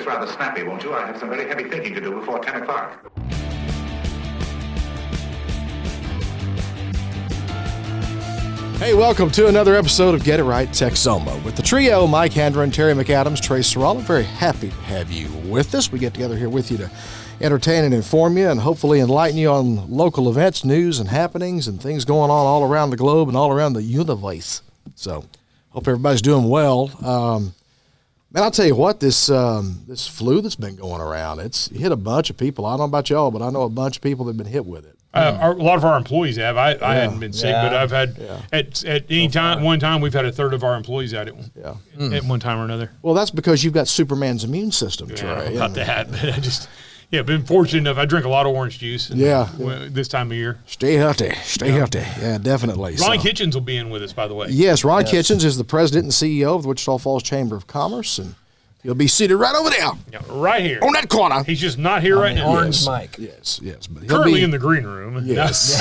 this rather snappy, won't you? I have some very heavy thinking to do before 10 o'clock. Hey, welcome to another episode of Get It Right Texoma with the trio, Mike Handren, Terry McAdams, Trey Sorrell. I'm very happy to have you with us. We get together here with you to entertain and inform you and hopefully enlighten you on local events, news, and happenings and things going on all around the globe and all around the universe. So, hope everybody's doing well. Man, I'll tell you what, this flu that's been going around, it's hit a bunch of people. I don't know about y'all, but I know a bunch of people that have been hit with it. A lot of our employees have. I hadn't been sick, but I've had at any time. One time, we've had a third of our employees out at one time or another. Well, that's because you've got Superman's immune system, Trey. I don't know about that, but I just been fortunate enough. I drink a lot of orange juice. This time of year. Stay healthy. Yeah, definitely. Ron Kitchens will be in with us, by the way. Yes, Ron Kitchens is the president and CEO of the Wichita Falls Chamber of Commerce, and he'll be seated right over there. Yeah, right here. On that corner. He's just not here right now. Orange Mike. Yes. But currently in the green room. Yes.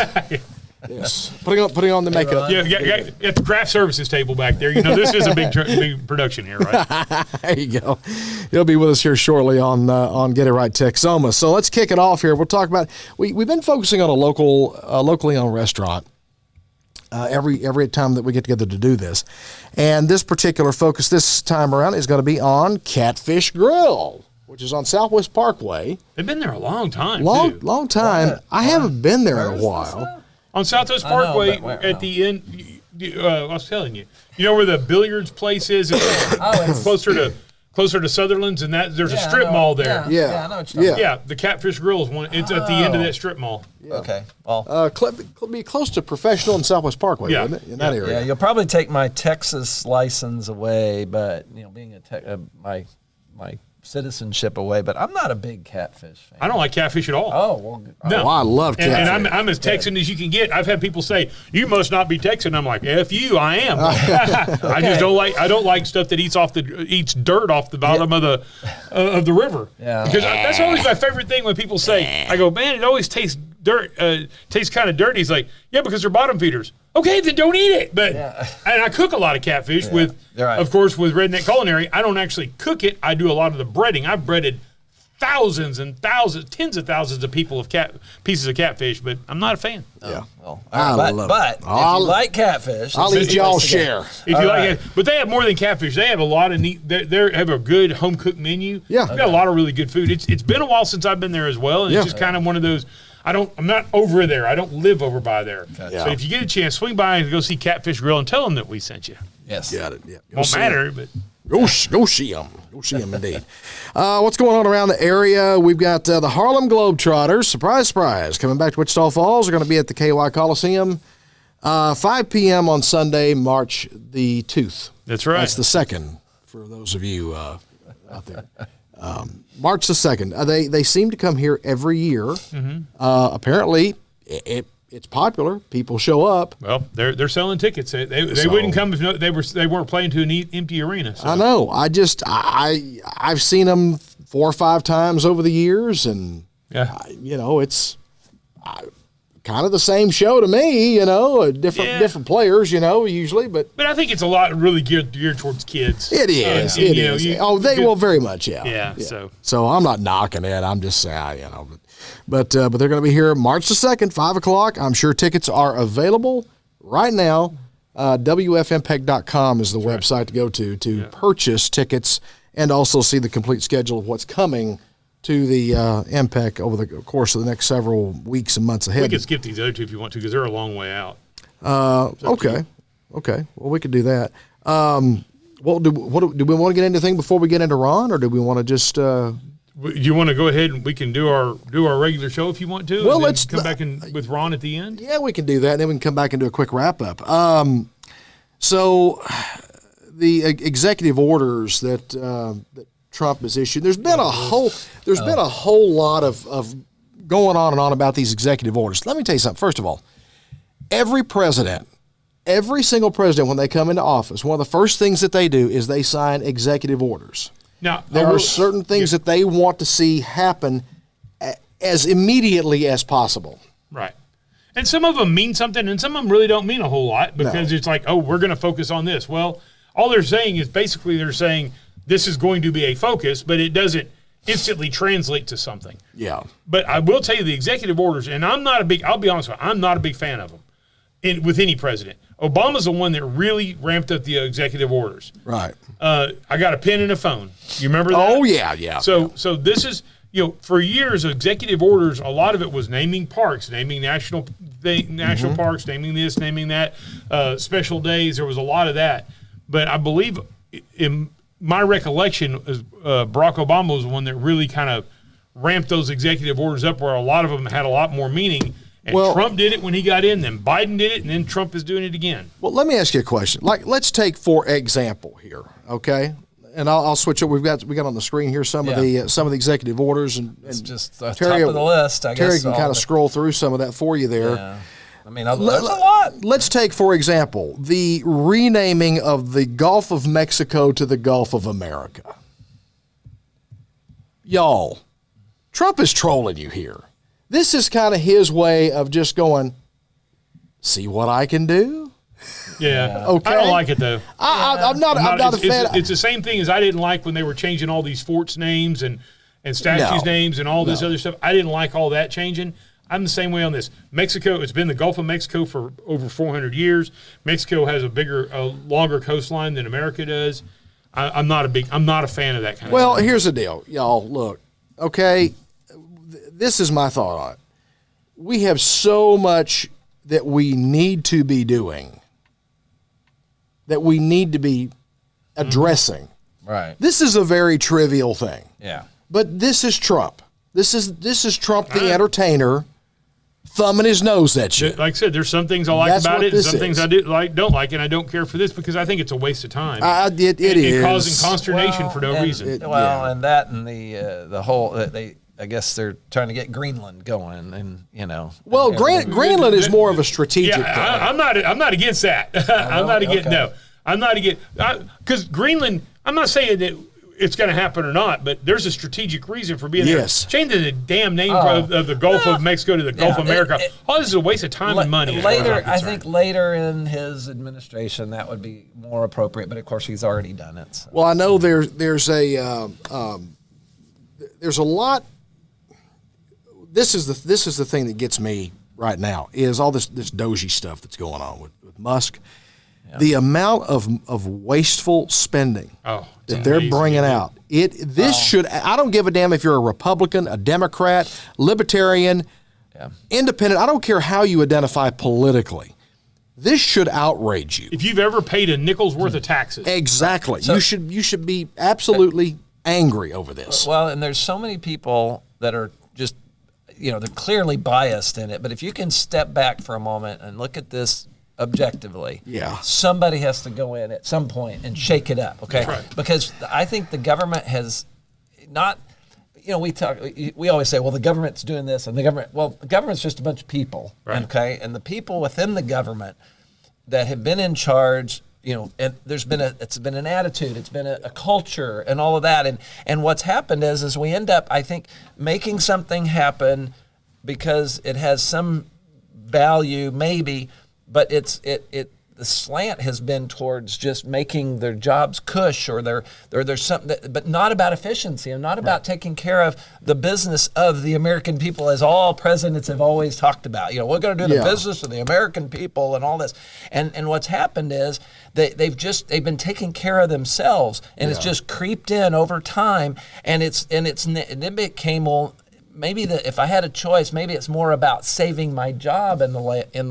Yes. Putting on the makeup. Yeah, at the craft services table back there. You know, this is a big production here, right? There you go. He'll be with us here shortly on Get It Right Texoma. So let's kick it off here. We'll talk about we've been focusing on a locally owned restaurant every time that we get together to do this. And this particular focus this time around is going to be on Catfish Grill, which is on Southwest Parkway. They've been there a long time, Long time. I haven't been there in a while. On Southwest Parkway at the end, I was telling you. You know where the billiards place is? It's closer to Sutherland's, and there's a strip mall there. Yeah, I know what you're talking about. The Catfish Grill is one. It's at the end of that strip mall. Yeah. Okay. Well, be close to Professional and Southwest Parkway, wouldn't it? In that area. Yeah, you'll probably take my Texas license away, but being my citizenship away. But I'm not a big catfish fan. I don't like catfish at all. Oh well, no. I love catfish. And I'm as Texan as you can get. I've had people say, "You must not be Texan." I'm like, "F you, I am." I just don't like. I don't like stuff that eats dirt off the bottom of the river. Yeah, because that's always my favorite thing when people say, "I go, man, it always tastes dirt. Tastes kind of dirty." He's like, "Yeah, because they're bottom feeders." Okay, then don't eat it. But and I cook a lot of catfish with, of course, with Redneck Culinary. I don't actually cook it. I do a lot of the breading. I've breaded thousands and thousands, tens of thousands of pieces of catfish, but I'm not a fan. Yeah, but if you like catfish, I'll eat y'all share. If you like it, but they have more than catfish. They have a lot of neat. They have a good home cooked menu. Yeah, they've got a lot of really good food. It's been a while since I've been there as well, and it's just kind of one of those. I'm not over there. I don't live over by there. Okay. So if you get a chance, swing by and go see Catfish Grill and tell them that we sent you. Yes. Got it. Yeah. Won't matter, but go see them. Go see them indeed. What's going on around the area? We've got the Harlem Globetrotters. Surprise, coming back to Wichita Falls. They're going to be at the KY Coliseum, 5 p.m. on Sunday, March the 2nd. That's right. That's the 2nd for those of you out there. March the 2nd. They seem to come here every year. Mm-hmm. Apparently, it's popular. People show up. Well, they're selling tickets. They wouldn't come if they weren't playing to an empty arena. So. I know. I've seen them 4 or 5 times over the years, and it's kind of the same show to me. Different players. Usually, but I think it's a lot really geared towards kids. It is. It is. They will very much. Yeah. So I'm not knocking it. I'm just saying, But they're going to be here March the 2nd, 5 o'clock. I'm sure tickets are available right now. WFMPEG.com is the website to go to purchase tickets and also see the complete schedule of what's coming to the MPEC over the course of the next several weeks and months ahead. We can skip these other two if you want to because they're a long way out. Okay. Well, we could do that. Do we want to get into anything before we get into Ron, or do we want to just you want to go ahead and we can do our regular show if you want to? Well, and let's come back with Ron at the end. Yeah, we can do that, and then we can come back and do a quick wrap up. So the executive orders that Trump has issued. There's been a whole lot of going on and on about these executive orders. Let me tell you something. First of all, every single president, when they come into office, one of the first things that they do is they sign executive orders. Now, there are certain things that they want to see happen as immediately as possible. Right. And some of them mean something, and some of them really don't mean a whole lot because it's like, oh, we're going to focus on this. Well, all they're saying is basically they're saying this is going to be a focus, but it doesn't instantly translate to something. Yeah. But I will tell you the executive orders, and I'll be honest with you, I'm not a big fan of them with any president. Obama's the one that really ramped up the executive orders. Right. I got a pen and a phone. You remember that? Oh, yeah. So this is, for years, executive orders, a lot of it was naming parks, naming national parks, naming this, naming that, special days. There was a lot of that. But I believe, in my recollection, Barack Obama was the one that really kind of ramped those executive orders up, where a lot of them had a lot more meaning. And Trump did it when he got in, then Biden did it, and then Trump is doing it again. Well, let me ask you a question. Like, let's take, for example, here, okay? And I'll switch up. We got on the screen here some of the executive orders, and it's just the Terry, top of the list. I Terry guess can kind of scroll through some of that for you there. Yeah. I mean, there's a lot. Let's take, for example, the renaming of the Gulf of Mexico to the Gulf of America. Y'all, Trump is trolling you here. This is kind of his way of just going, see what I can do? Yeah. Okay. I don't like it, though. I'm not a fan. It's the same thing as I didn't like when they were changing all these forts names and statues names and all this other stuff. I didn't like all that changing. I'm the same way on this. Mexico, it's been the Gulf of Mexico for over 400 years. Mexico has a longer coastline than America does. I'm not a fan of that kind of stuff. Well, here's the deal, y'all. Look, okay, this is my thought on it. We have so much that we need to be doing, that we need to be addressing. Right. This is a very trivial thing. Yeah. But this is Trump. This is Trump the entertainer thumbing his nose at you. Like I said, there's some things I like about it, and some things I don't like, and I don't care for this because I think it's a waste of time. It is causing consternation for no reason. And that and the whole I guess they're trying to get Greenland going, and Well, Greenland is more of a strategic thing. I'm not against that. I'm not against I'm not against because Greenland. I'm not saying that it's going to happen or not, but there's a strategic reason for being there. Changing the damn name of the Gulf of Mexico to the Gulf of America. This is a waste of time and money. I think later in his administration that would be more appropriate, but of course he's already done it. So. Well, I know there's a lot. This is the thing that gets me right now is all this doji stuff that's going on with Musk. Yeah. The amount of wasteful spending that they're bringing out. I don't give a damn if you're a Republican, a Democrat, Libertarian, Independent. I don't care how you identify politically. This should outrage you. If you've ever paid a nickel's worth of taxes. Exactly. So, you should be absolutely angry over this. Well, and there's so many people that are just, they're clearly biased in it. But if you can step back for a moment and look at this objectively, somebody has to go in at some point and shake it up, okay? Right. Because I think the government has not, we always say, well, the government's doing this, and the government's just a bunch of people, okay? And the people within the government that have been in charge, and it's been an attitude, it's been a culture, and all of that, and what's happened is we end up, I think, making something happen because it has some value, maybe. But the slant has been towards just making their jobs cush, or there's something, but not about efficiency and not about taking care of the business of the American people, as all presidents have always talked about. We're going to do the business of the American people and all this. And what's happened is they've been taking care of themselves, and it's just creeped in over time, and it became, well, maybe if I had a choice, maybe it's more about saving my job in the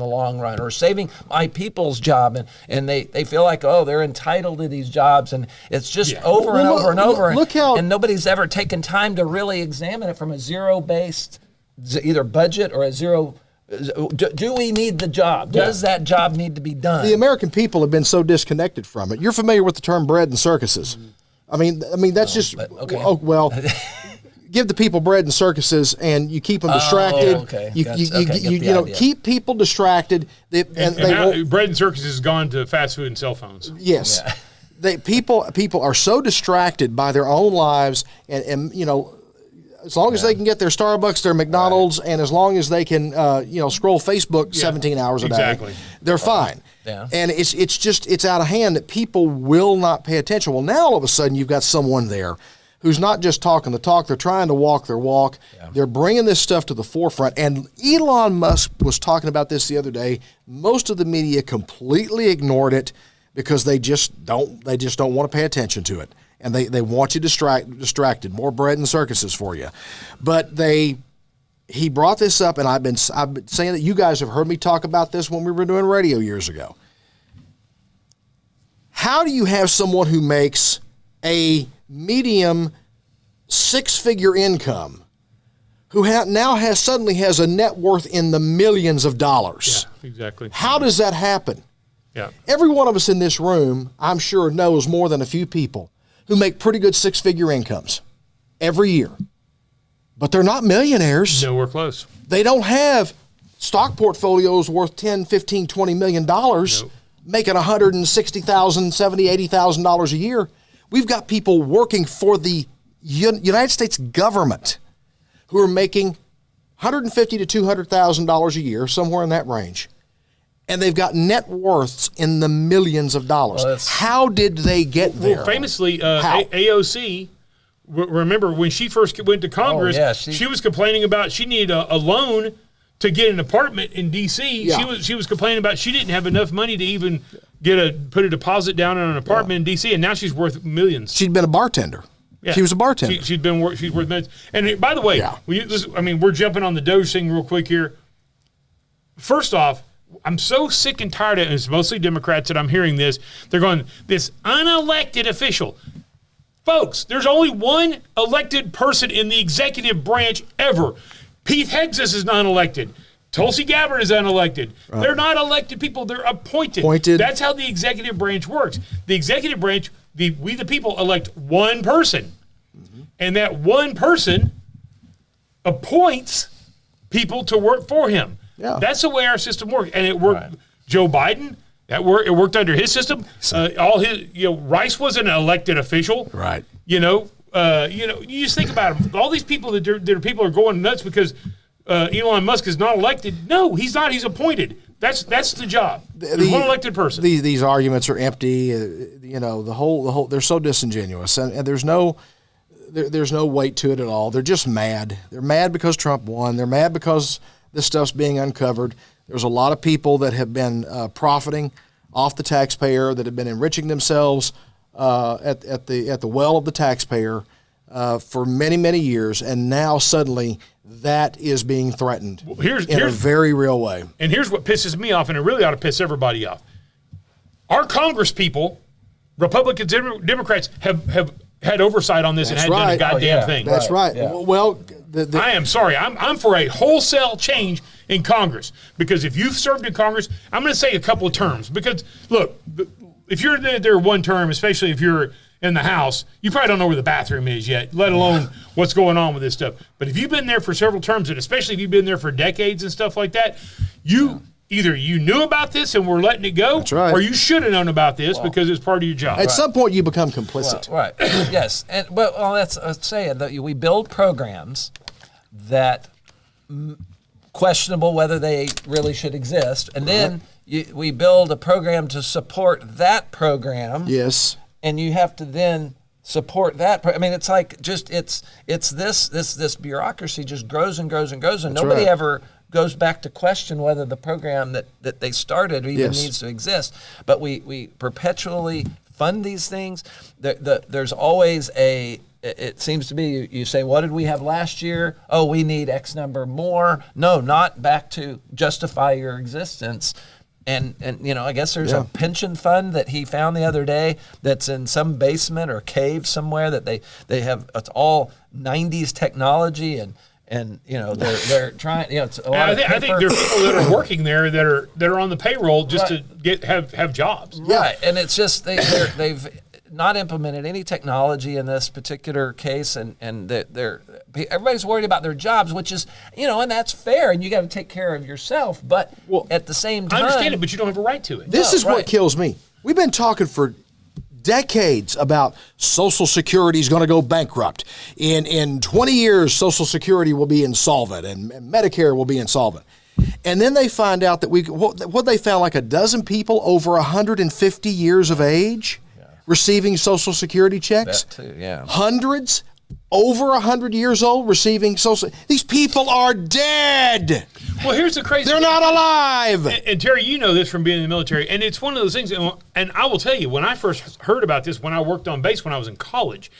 long run, or saving my people's job, and they feel like, they're entitled to these jobs, and it's just over and over. And nobody's ever taken time to really examine it from a zero-based either budget or a zero. Do we need the job? Does that job need to be done? The American people have been so disconnected from it. You're familiar with the term bread and circuses. I mean that's just give the people bread and circuses, and you keep them distracted. Keep people distracted. Bread and circuses has gone to fast food and cell phones. Yes, people are so distracted by their own lives, and as long as they can get their Starbucks, their McDonald's, and as long as they can, scroll Facebook 17 hours a day, they're fine. Yeah. And it's out of hand that people will not pay attention. Well, now all of a sudden you've got someone there who's not just talking the talk, they're trying to walk their walk. Yeah. They're bringing this stuff to the forefront. And Elon Musk was talking about this the other day. Most of the media completely ignored it because they just don't want to pay attention to it. And they want you distracted, more bread and circuses for you. But he brought this up, and I've been saying that you guys have heard me talk about this when we were doing radio years ago. How do you have someone who makes a medium six-figure income who suddenly has a net worth in the millions of dollars? Yeah, exactly. How does that happen? Yeah. Every one of us in this room, I'm sure, knows more than a few people who make pretty good six-figure incomes every year. But they're not millionaires. Nowhere close. They don't have stock portfolios worth $10, $15, $20 million, Nope. making $160,000, $70,000, $80,000 a year. We've got people working for the United States government who are making $150,000 to $200,000 a year, somewhere in that range. And they've got net worths in the millions of dollars. Well, how did they get there? Well, famously, AOC, remember when she first went to Congress, she was complaining about she needed a loan to get an apartment in D.C. Yeah. She was complaining about she didn't have enough money to even put a deposit down on an apartment in D.C., and now she's worth millions. She'd been a bartender. Yeah. She was a bartender. She's worth millions. And by the way, we're jumping on the Doge thing real quick here. First off, I'm so sick and tired of it, and it's mostly Democrats that I'm hearing this. They're going, this unelected official. Folks, there's only one elected person in the executive branch ever. Pete Hegseth is not elected. Tulsi Gabbard is unelected. Right. They're not elected people. They're appointed. That's how the executive branch works. The executive branch, we the people, elect one person. Mm-hmm. And that one person appoints people to work for him. Yeah. That's the way our system works, and it worked. Right. Joe Biden, it worked under his system. Rice was an elected official, right? You just think about him. All these people that people are going nuts because Elon Musk is not elected. No, he's not. He's appointed. That's the job. There's one elected person. These arguments are empty. The whole they're so disingenuous, and there's no weight to it at all. They're just mad. They're mad because Trump won. They're mad because this stuff's being uncovered. There's a lot of people that have been profiting off the taxpayer, that have been enriching themselves at the well of the taxpayer for many, many years, and now suddenly that is being threatened in a very real way. And here's what pisses me off, and it really ought to piss everybody off. Our Congress people, Republicans and Democrats, have had oversight on this and hadn't done a goddamn thing. That's right. Yeah. Well, I am sorry. I'm for a wholesale change in Congress, because if you've served in Congress, I'm going to say a couple of terms. Because look, if you're there one term, especially if you're in the House, you probably don't know where the bathroom is yet, let alone what's going on with this stuff. But if you've been there for several terms, and especially if you've been there for decades and stuff like that, either you knew about this and were letting it go, that's right, or you should have known about this because it's part of your job. At some point, you become complicit. Right. Yes. And let's say that we build programs that questionable whether they really should exist, and then we build a program to support that program. Yes. And you have to then support that. I mean, it's like it's this bureaucracy just grows and grows and grows, and nobody ever goes back to question whether the program that they started even needs to exist. But we perpetually fund these things. There's always it seems to be, you say, what did we have last year? Oh, we need X number more. No, not back to justify your existence. And I guess there's a pension fund that he found the other day that's in some basement or cave somewhere that they have. It's all 90s technology and they're trying. It's a lot I think there are people that are working there that are on the payroll just to have jobs. Right, and it's just they've not implemented any technology in this particular case, and everybody's worried about their jobs, which is, and that's fair, and you got to take care of yourself. But at the same time, I understand it, but you don't have a right to it. This is what kills me. We've been talking for decades about Social Security is going to go bankrupt. In 20 years, Social Security will be insolvent and Medicare will be insolvent. And then they find out that what they found, like a dozen people over 150 years of age receiving Social Security checks. That too, yeah. Hundreds over 100 years old receiving Social. These people are dead. Well, here's the crazy thing. They're not alive. And Terry, you know this from being in the military, and it's one of those things, and I will tell you, when I first heard about this, when I worked on base when I was in college,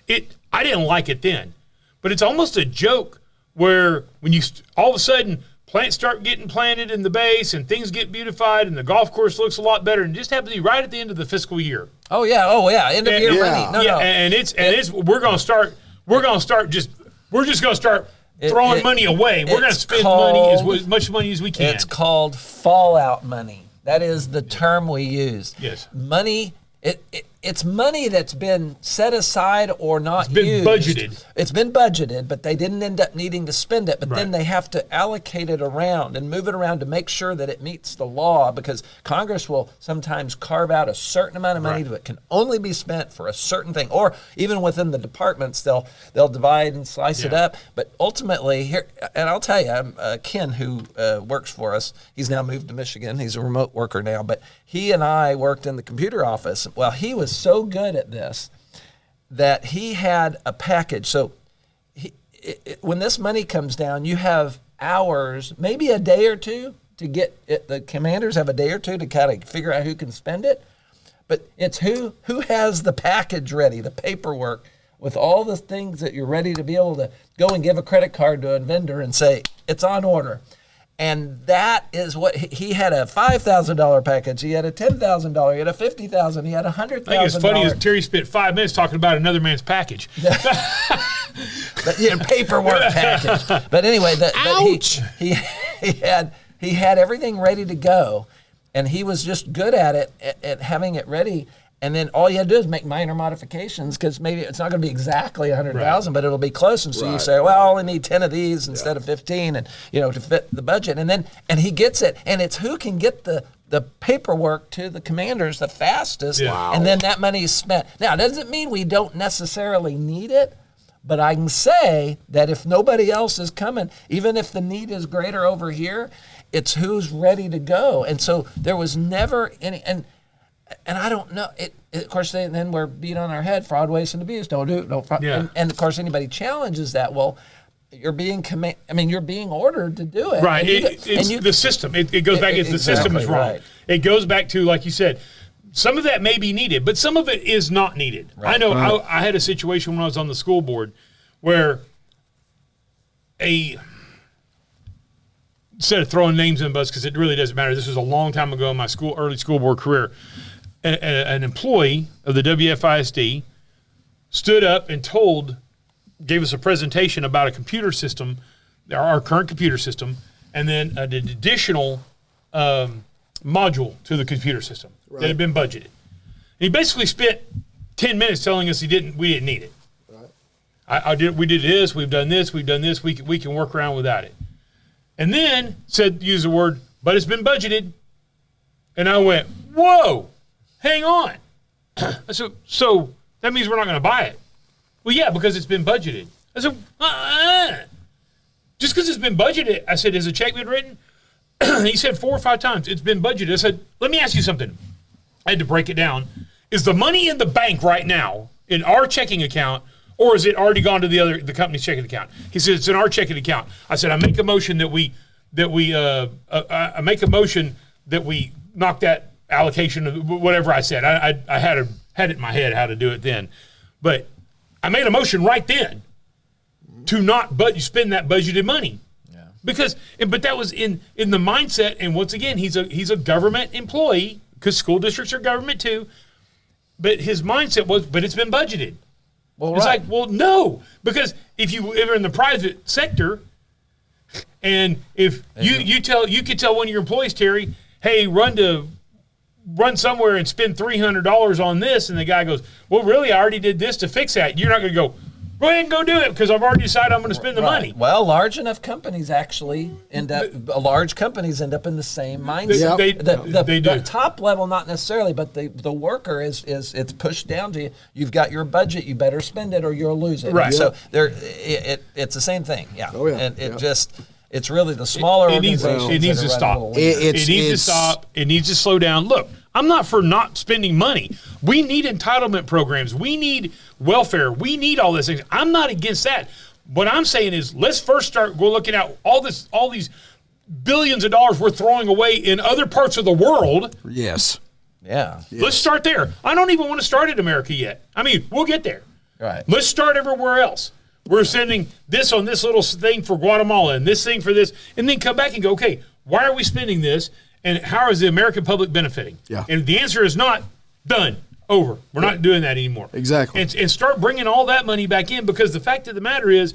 I didn't like it then. But it's almost a joke where when you all of a sudden plants start getting planted in the base and things get beautified and the golf course looks a lot better, and it just happens to be right at the end of the fiscal year. Oh yeah, end of year money. No. And we're going to start throwing money away. We're going to spend as much money as we can. It's called fallout money. That is the term we use. Yes. Money. It's money that's been set aside or not used. It's been budgeted. It's been budgeted, but they didn't end up needing to spend it. But then they have to allocate it around and move it around to make sure that it meets the law, because Congress will sometimes carve out a certain amount of money that can only be spent for a certain thing. Or even within the departments, they'll divide and slice it up. But ultimately, here, and I'll tell you, Ken, who works for us, he's now moved to Michigan. He's a remote worker now, but he and I worked in the computer office. Well, he was so good at this that he had a package. So when this money comes down, you have hours, maybe a day or two to get it. The commanders have a day or two to kind of figure out who can spend it. But it's who has the package ready, the paperwork with all the things that you're ready to be able to go and give a credit card to a vendor and say, it's on order. And that is what he had, a $5,000 package. He had a $10,000. He had a $50,000. He had a $100,000. I think it's funny is Terry spent 5 minutes talking about another man's package. But paperwork package. But anyway, he had everything ready to go, and he was just good at it, at having it ready. And then all you had to do is make minor modifications, because maybe it's not going to be exactly 100,000, but it'll be close. And so you say, well, I only need 10 of these instead of 15, and to fit the budget. And he gets it, and it's who can get the paperwork to the commanders the fastest, and then that money is spent. Now, it doesn't mean we don't necessarily need it, but I can say that if nobody else is coming, even if the need is greater over here, it's who's ready to go. And so there was never any. And I don't know. Of course, then we're beat on our head. Fraud, waste, and abuse. Don't do it. No fraud. Yeah. And of course, anybody challenges that. Well, you're being you're being ordered to do it. Right. It's the system. It goes back. The system is wrong. Right. It goes back to, like you said, some of that may be needed, but some of it is not needed. Right. I know. Right. I had a situation when I was on the school board where instead of throwing names in the bus, because it really doesn't matter. This was a long time ago in my early school board career. An employee of the WFISD stood up and gave us a presentation about a computer system, our current computer system, and then an additional module to the computer system that had been budgeted. And he basically spent 10 minutes telling us we didn't need it. Right. We did this, we've done this, we can work around without it. And then use the word, but it's been budgeted. And I went, whoa. Hang on. I said, so that means we're not going to buy it. Well, yeah, because it's been budgeted. I said, just because it's been budgeted. I said, has a check been written? He said 4 or 5 times, it's been budgeted. I said, let me ask you something. I had to break it down. Is the money in the bank right now in our checking account, or is it already gone to the company's checking account? He said, it's in our checking account. I said, I make a motion that we knock that allocation of whatever I said. I had it in my head how to do it then, but I made a motion right then to not spend that budgeted money. Yeah. But that was in the mindset, and once again, he's a government employee, because school districts are government too. But his mindset was, but it's been budgeted. Well, it's like, well, no, because if you're in the private sector, and if you could tell one of your employees, Terry, hey, run somewhere and spend $300 on this, and the guy goes, well, really, I already did this to fix that. You're not going to go, Go ahead and go do it because I've already decided I'm going to spend the money. Well, large enough companies actually end up in the same mindset. They do. The top level, not necessarily, but the worker is it's pushed down to you. You've got your budget. You better spend it or you'll lose it. Right. So it's the same thing. Yeah. Oh, yeah. And it's really the smaller organizations. It needs to stop. It needs to stop. It needs to slow down. Look, I'm not for not spending money. We need entitlement programs. We need welfare. We need all these things. I'm not against that. What I'm saying is let's first start looking at all these billions of dollars we're throwing away in other parts of the world. Yes. Yeah. Let's start there. I don't even want to start in America yet. I mean, we'll get there. Right. Let's start everywhere else. We're sending this on this little thing for Guatemala and this thing for this, and then come back and go, okay, why are we spending this? And how is the American public benefiting? Yeah. And the answer is not done, over. We're not doing that anymore. Exactly. And start bringing all that money back in, because the fact of the matter is,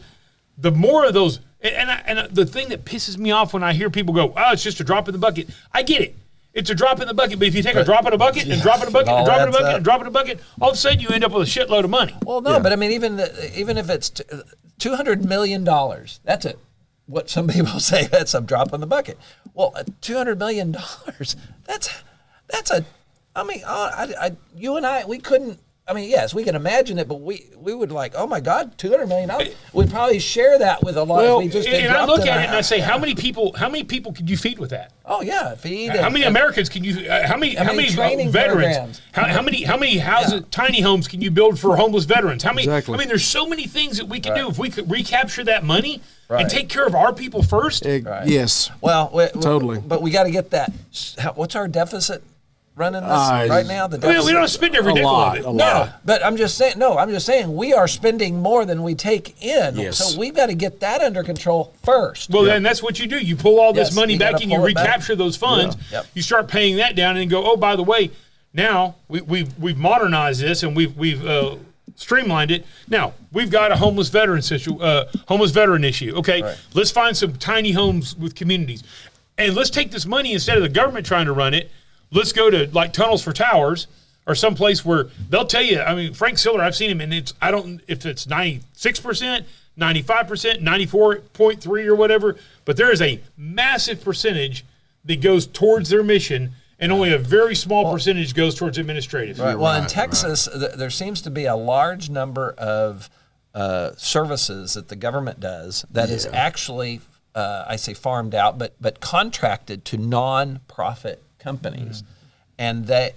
the more of those, and the thing that pisses me off when I hear people go, oh, it's just a drop in the bucket. I get it. It's a drop in the bucket, but if you take a drop in a bucket and drop in a bucket and drop in a bucket and drop in a bucket, all of a sudden you end up with a shitload of money. Well, no, but I mean, even if it's $200 million, that's it. What some people say, that's a drop in the bucket. Well, $200 million, that's a. I mean, you and I, we couldn't. I mean, yes, we can imagine it, but we would like, oh my God, $200 million. We'd probably share that with a lot. Well, we just and I look at it and I say, how many people could you feed with that? Oh yeah, feed. How many Americans can you? How many training veterans? How many houses, tiny homes can you build for homeless veterans? How many? Exactly. I mean, there's so many things that we can do if we could recapture that money Right. and take care of our people first. Right. Yes. Well, totally. But we got to get that. What's our deficit running this right now? The deficit? We don't spend every nickel of it. No, but I'm just saying. No, I'm just saying we are spending more than we take in. Yes. So we've got to get that under control first. Well, then that's what you do. You pull all this Yes, money you back gotta and you pull it back. recapture those funds. Yeah. Yep. You start paying that down and go, oh, by the way, now we've modernized this and we've streamlined it. Now we've got a homeless veteran issue. Okay, Right. Let's find some tiny homes with communities, and let's take this money instead of the government trying to run it. Let's go to like Tunnels for Towers or someplace where they'll tell you. I mean, Frank Siller, I've seen him, and I don't if it's 96%, 95%, 94.3 or whatever, but there is a massive percentage that goes towards their mission. And only a very small percentage goes towards administrative. Right. Well, in Texas, there seems to be a large number of services that the government does that is actually, I say farmed out, but contracted to non-profit companies, and they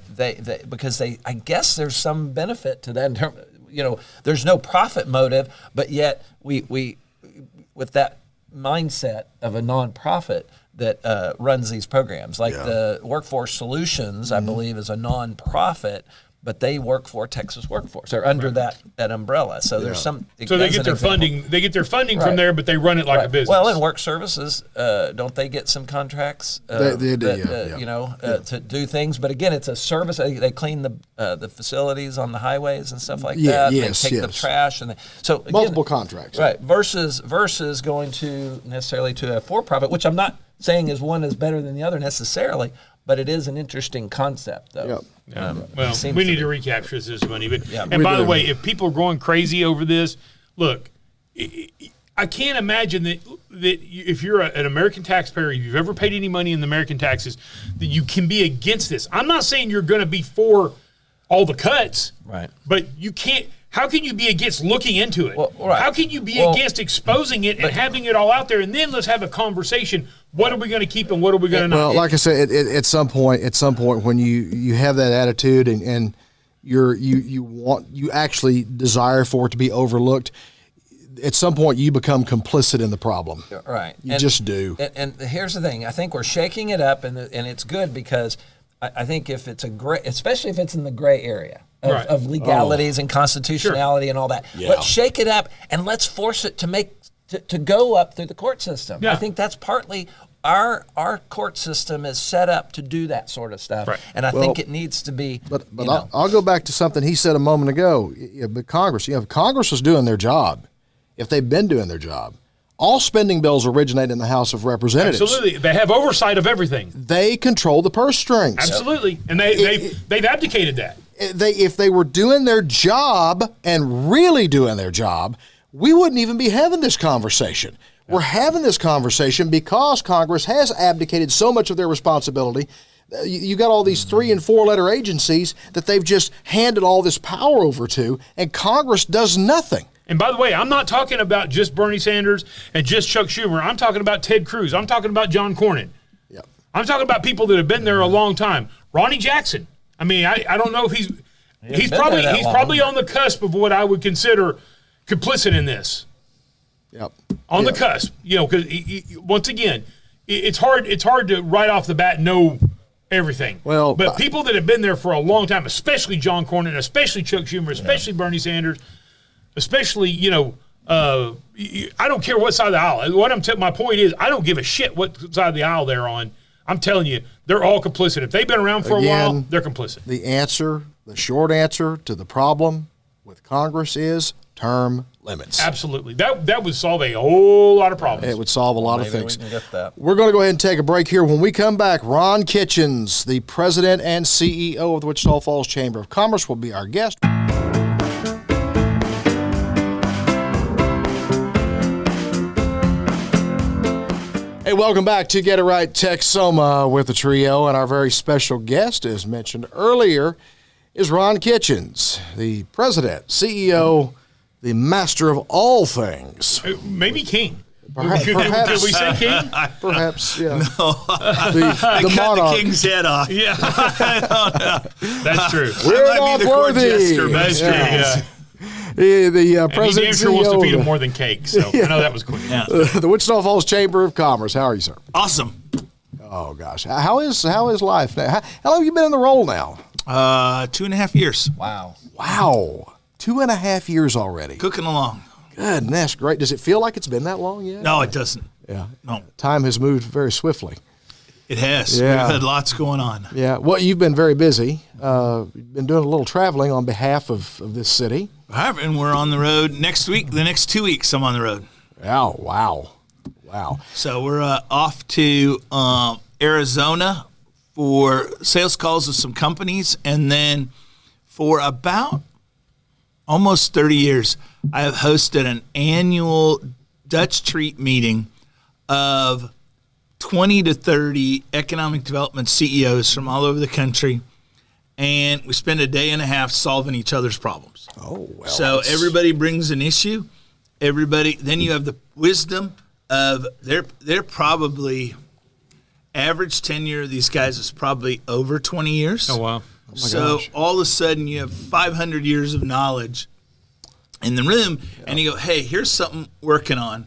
because I guess there's some benefit to that. In terms, there's no profit motive, but yet we with that mindset of a non-profit that runs these programs. Like the Workforce Solutions, I believe, is a non-profit, but they work for Texas Workforce. They're under that umbrella. So there's some. So they get their funding. They get their funding from there, but they run it like a business. Well, in Work Services, don't they get some contracts? They do, to do things. But again, it's a service. They clean the facilities on the highways and stuff like that. Yes, they take the trash and so again, multiple contracts. Right. Versus going to necessarily to a for-profit, which I'm not saying is one is better than the other necessarily, but it is an interesting concept, though. Yep. Well, we need to recapture this money. But, and we by the do. way, if people are going crazy over this, look, I can't imagine that if you're an American taxpayer, if you've ever paid any money in the American taxes, that you can be against this. I'm not saying you're going to be for all the cuts, Right. but you can't. How can you be against looking into it? Well, right. How can you be against exposing it and having it all out there? And then let's have a conversation. What are we going to keep and what are we going to not? Well, like I said, at some point, when you have that attitude and you actually desire for it to be overlooked, at some point you become complicit in the problem. Right. You just do. And here's the thing. I think we're shaking it up, and it's good because I think if it's especially if it's in the gray area of legalities and constitutionality and all that, let's shake it up and let's force it to go up through the court system. Yeah. I think that's partly our court system is set up to do that sort of stuff, and I think it needs to be. But I'll go back to something he said a moment ago. But Congress, if Congress was doing their job, if they've been doing their job, all spending bills originate in the House of Representatives. Absolutely, they have oversight of everything. They control the purse strings. Absolutely, and they've abdicated that. If they were doing their job and really doing their job, we wouldn't even be having this conversation. We're having this conversation because Congress has abdicated so much of their responsibility. You got all these 3- and 4-letter agencies that they've just handed all this power over to, and Congress does nothing. And by the way, I'm not talking about just Bernie Sanders and just Chuck Schumer. I'm talking about Ted Cruz. I'm talking about John Cornyn. Yep. I'm talking about people that have been there a long time. Ronnie Jackson. I mean, I don't know if he's probably on the cusp of what I would consider complicit in this. Yep. On the cusp, because once again, it's hard to right off the bat know everything. Well, but people that have been there for a long time, especially John Cornyn, especially Chuck Schumer, especially Bernie Sanders, especially I don't care what side of the aisle. My point is, I don't give a shit what side of the aisle they're on. I'm telling you, they're all complicit. If they've been around for a while, they're complicit. The short answer to the problem with Congress is term limits. Absolutely. That would solve a whole lot of problems. It would solve a lot of things. We can get that. We're going to go ahead and take a break here. When we come back, Ron Kitchens, the president and CEO of the Wichita Falls Chamber of Commerce, will be our guest. Hey, welcome back to Get It Right Texoma with the trio, and our very special guest, as mentioned earlier, is Ron Kitchens, the president, CEO, the master of all things. Maybe king. Perhaps. Did we say king? Perhaps, yeah. No, I cut monarch. the king's head off. Yeah. That's true. We're I might not be the court worthy. jester, but That's true, yeah. The And he president damn sure wants to CEO feed of him more than cake, so I know that was quick. Yeah. the Wichita Falls Chamber of Commerce. How are you, sir? Awesome. Oh, gosh. How is life now? How long have you been in the role now? 2.5 years. Wow. Wow. 2.5 years already. Cooking along. Goodness, great. Does it feel like it's been that long yet? No, it doesn't. Yeah. No. Time has moved very swiftly. It has. Yeah. We've had lots going on. Yeah. Well, you've been very busy. You've been doing a little traveling on behalf of this city. And we're on the road next week. The next 2 weeks, I'm on the road. Oh, wow. Wow. So we're off to Arizona for sales calls with some companies. And then for about almost 30 years, I have hosted an annual Dutch treat meeting of 20 to 30 economic development CEOs from all over the country. And we spend a day and a half solving each other's problems. Oh, well. So everybody brings an issue. Then you have the wisdom of they're probably average tenure of these guys is probably over 20 years. Oh, wow. So all of a sudden you have 500 years of knowledge in the room, and you go, hey, here's something working on.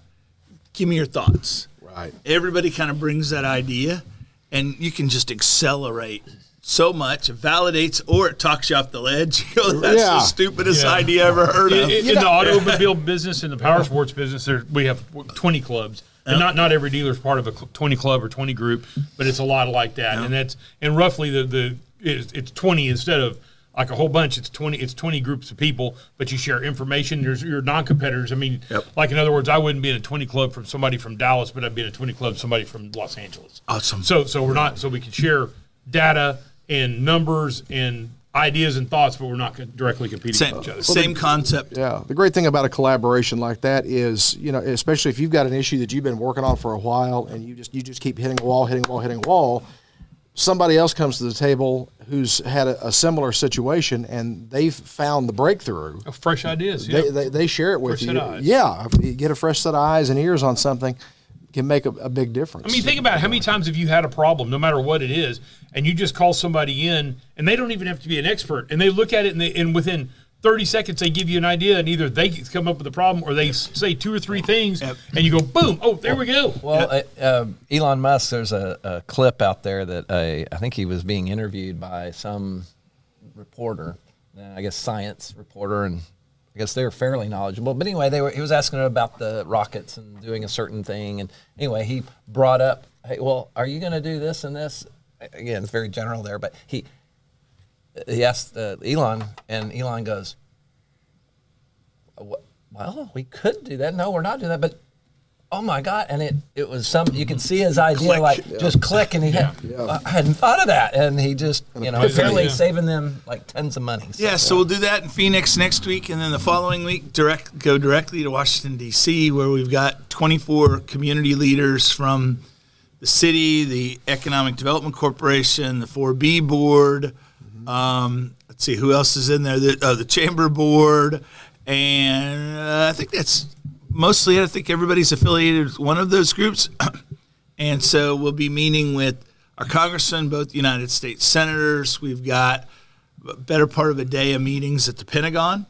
Give me your thoughts. Right. Everybody kind of brings that idea, and you can just accelerate so much. It validates or it talks you off the ledge. You go, that's the stupidest idea I ever heard of. In the automobile business, in the power sports business, we have 20 clubs. And not every dealer is part of a 20 club or 20 group, but it's a lot like that. And roughly it's 20 instead of like a whole bunch. It's 20 groups of people, but you share information. There's your non-competitors. I mean, like in other words, I wouldn't be in a 20 club from somebody from Dallas, but I'd be in a 20 club somebody from Los Angeles. Awesome. So we're not, so we can share data and numbers and ideas and thoughts, but we're not directly competing with each other. Same concept. Yeah. The great thing about a collaboration like that is, especially if you've got an issue that you've been working on for a while and you just keep hitting a wall, somebody else comes to the table who's had a similar situation and they've found the breakthrough. Fresh ideas. They share it with fresh you. Set of eyes. Yeah. If you get a fresh set of eyes and ears on something, can make a big difference. I mean, think about how many times have you had a problem, no matter what it is, and you just call somebody in, and they don't even have to be an expert, and they look at it, and within 30 seconds they give you an idea, and either they come up with a problem or they say 2 or 3 things, and you go, boom, oh, there we go. Well, Elon Musk, there's a clip out there that I think he was being interviewed by some reporter, I guess science reporter, and I guess they're fairly knowledgeable. But anyway, he was asking about the rockets and doing a certain thing. And anyway, he brought up, hey, well, are you going to do this and this? Again, it's very general there. But he asked Elon, and Elon goes, well, we could do that. No, we're not doing that. But oh my God. And it was you could see his idea just click. And he had, I hadn't thought of that. And he just, apparently saving them like tons of money. So we'll do that in Phoenix next week. And then the following week, go directly to Washington, D.C., where we've got 24 community leaders from the city, the Economic Development Corporation, the 4B board. Let's see, who else is in there? The Chamber board. And I think that's mostly it. I think everybody's affiliated with one of those groups. And so we'll be meeting with our congressmen, both United States senators. We've got a better part of a day of meetings at the Pentagon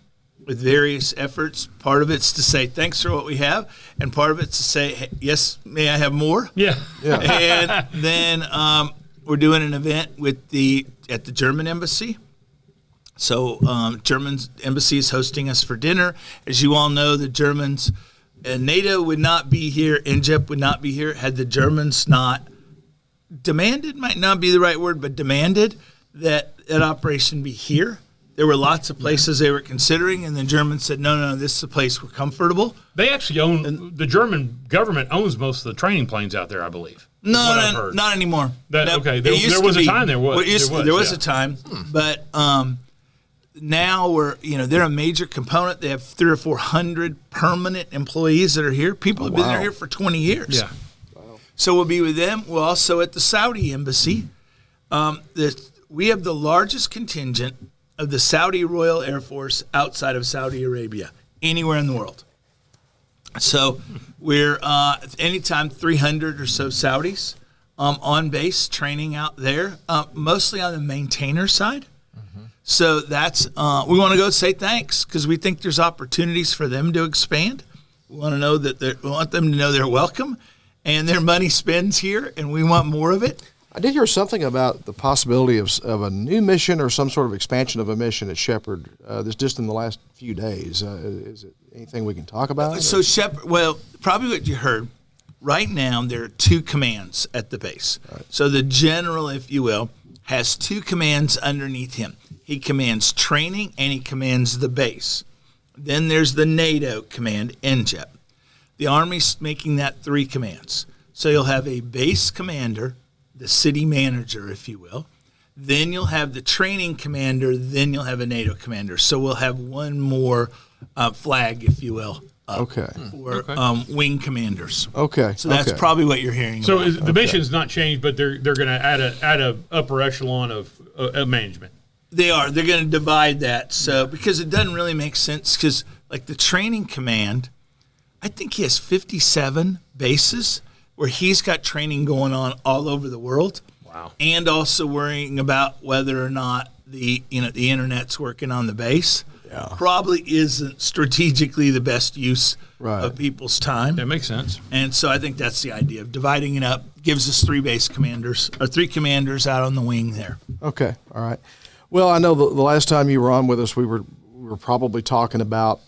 with various efforts. Part of it's to say thanks for what we have, and part of it's to say, hey, yes, may I have more? Yeah. And then we're doing an event at the German embassy. So German embassy is hosting us for dinner. As you all know, the Germans, NATO would not be here, NJEP would not be here had the Germans not demanded, might not be the right word, but demanded that operation be here. There were lots of places they were considering, and the Germans said, no, this is a place we're comfortable. They actually the German government owns most of the training planes out there, I believe. No, not anymore. There was a time there was a time, but now they're a major component. They have 300 or 400 permanent employees that are here. People have been here for 20 years. Yeah. Wow. So we'll be with them. We're also at the Saudi embassy. We have the largest contingent of the Saudi Royal Air Force outside of Saudi Arabia, anywhere in the world. So we're anytime 300 or so Saudis on base training out there, mostly on the maintainer side. So that's we want to go say thanks because we think there's opportunities for them to expand. We want them to know they're welcome, and their money spends here, and we want more of it. I did hear something about the possibility of a new mission or some sort of expansion of a mission at Shepherd. This just in the last few days. Is it anything we can talk about? So Shepherd, probably what you heard. Right now, there are 2 commands at the base. Right. So the general, if you will, has 2 commands underneath him. He commands training and he commands the base. Then there's the NATO command, NJEP. The Army's making that 3 commands. So you'll have a base commander, the city manager, if you will. Then you'll have the training commander. Then you'll have a NATO commander. So we'll have one more flag, if you will, for wing commanders. Okay. So that's probably what you're hearing. So the mission's not changed, but they're going to add a upper echelon of management. They are. They're going to divide that. So because it doesn't really make sense because like the training command, I think he has 57 bases where he's got training going on all over the world. Wow. And also worrying about whether or not the internet's working on the base. Yeah. Probably isn't strategically the best use of people's time. That makes sense. And so I think that's the idea of dividing it up. Gives us 3 base commanders or 3 commanders out on the wing there. Okay. All right. Well, I know the last time you were on with us, we were probably talking about,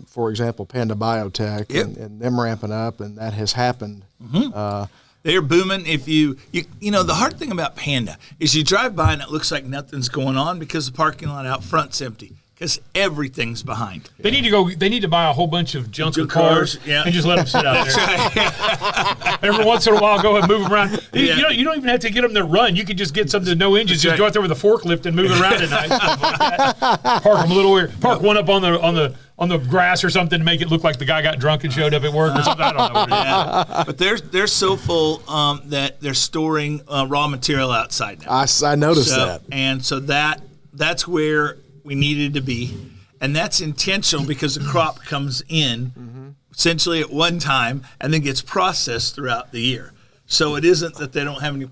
for example, Panda Biotech and them ramping up, and that has happened. Mm-hmm. They're booming. If you the hard thing about Panda is you drive by and it looks like nothing's going on because the parking lot out front's empty. Because everything's behind. They need to buy a whole bunch of junker cars and just let them sit out there. Right. Every once in a while, go ahead and move them around. You don't even have to get them to run. You could just get something with no engines. Just go out there with a forklift and move it around at night. Like that. Park them a little weird. Park one up on the grass or something to make it look like the guy got drunk and showed up at work or something. I don't know what it is. But they're so full that they're storing raw material outside now. I noticed that. And so that's where we needed to be, and that's intentional because the crop comes in essentially at one time and then gets processed throughout the year. So it isn't that they don't have any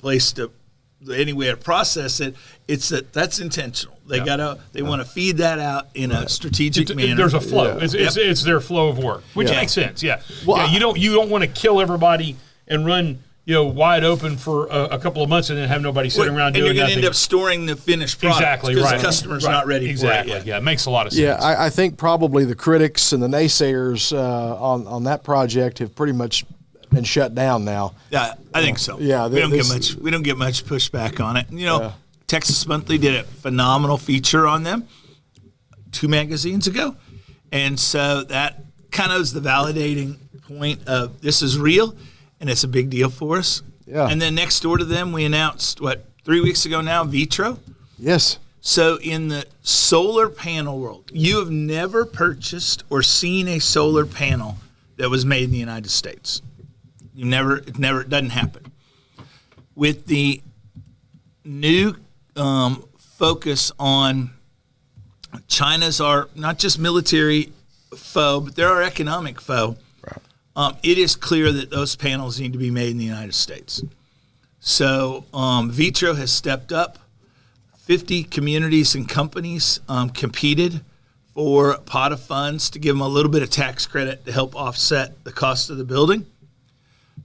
way to process it. It's that's intentional. They want to feed that out in a strategic manner. There's a flow. Yeah. It's their flow of work, which makes sense. Yeah. Well, you don't want to kill everybody and run wide open for a couple of months and then have nobody sitting around doing nothing. And you're going to end up storing the finished product. Exactly, because the customer's not ready for it yet. Yeah, it makes a lot of sense. Yeah, I think probably the critics and the naysayers on that project have pretty much been shut down now. Yeah, I think so. Yeah, we don't get much pushback on it. Texas Monthly did a phenomenal feature on them 2 magazines ago. And so that kind of is the validating point of this is real, and it's a big deal for us. Yeah. And then next door to them, we announced, 3 weeks ago now, Vitro. Yes. So in the solar panel world, you have never purchased or seen a solar panel that was made in the United States. It doesn't happen. With the new focus on China's our not just military foe, but they're our economic foe. Right. It is clear that those panels need to be made in the United States. So Vitro has stepped up. 50 communities and companies competed for a pot of funds to give them a little bit of tax credit to help offset the cost of the building.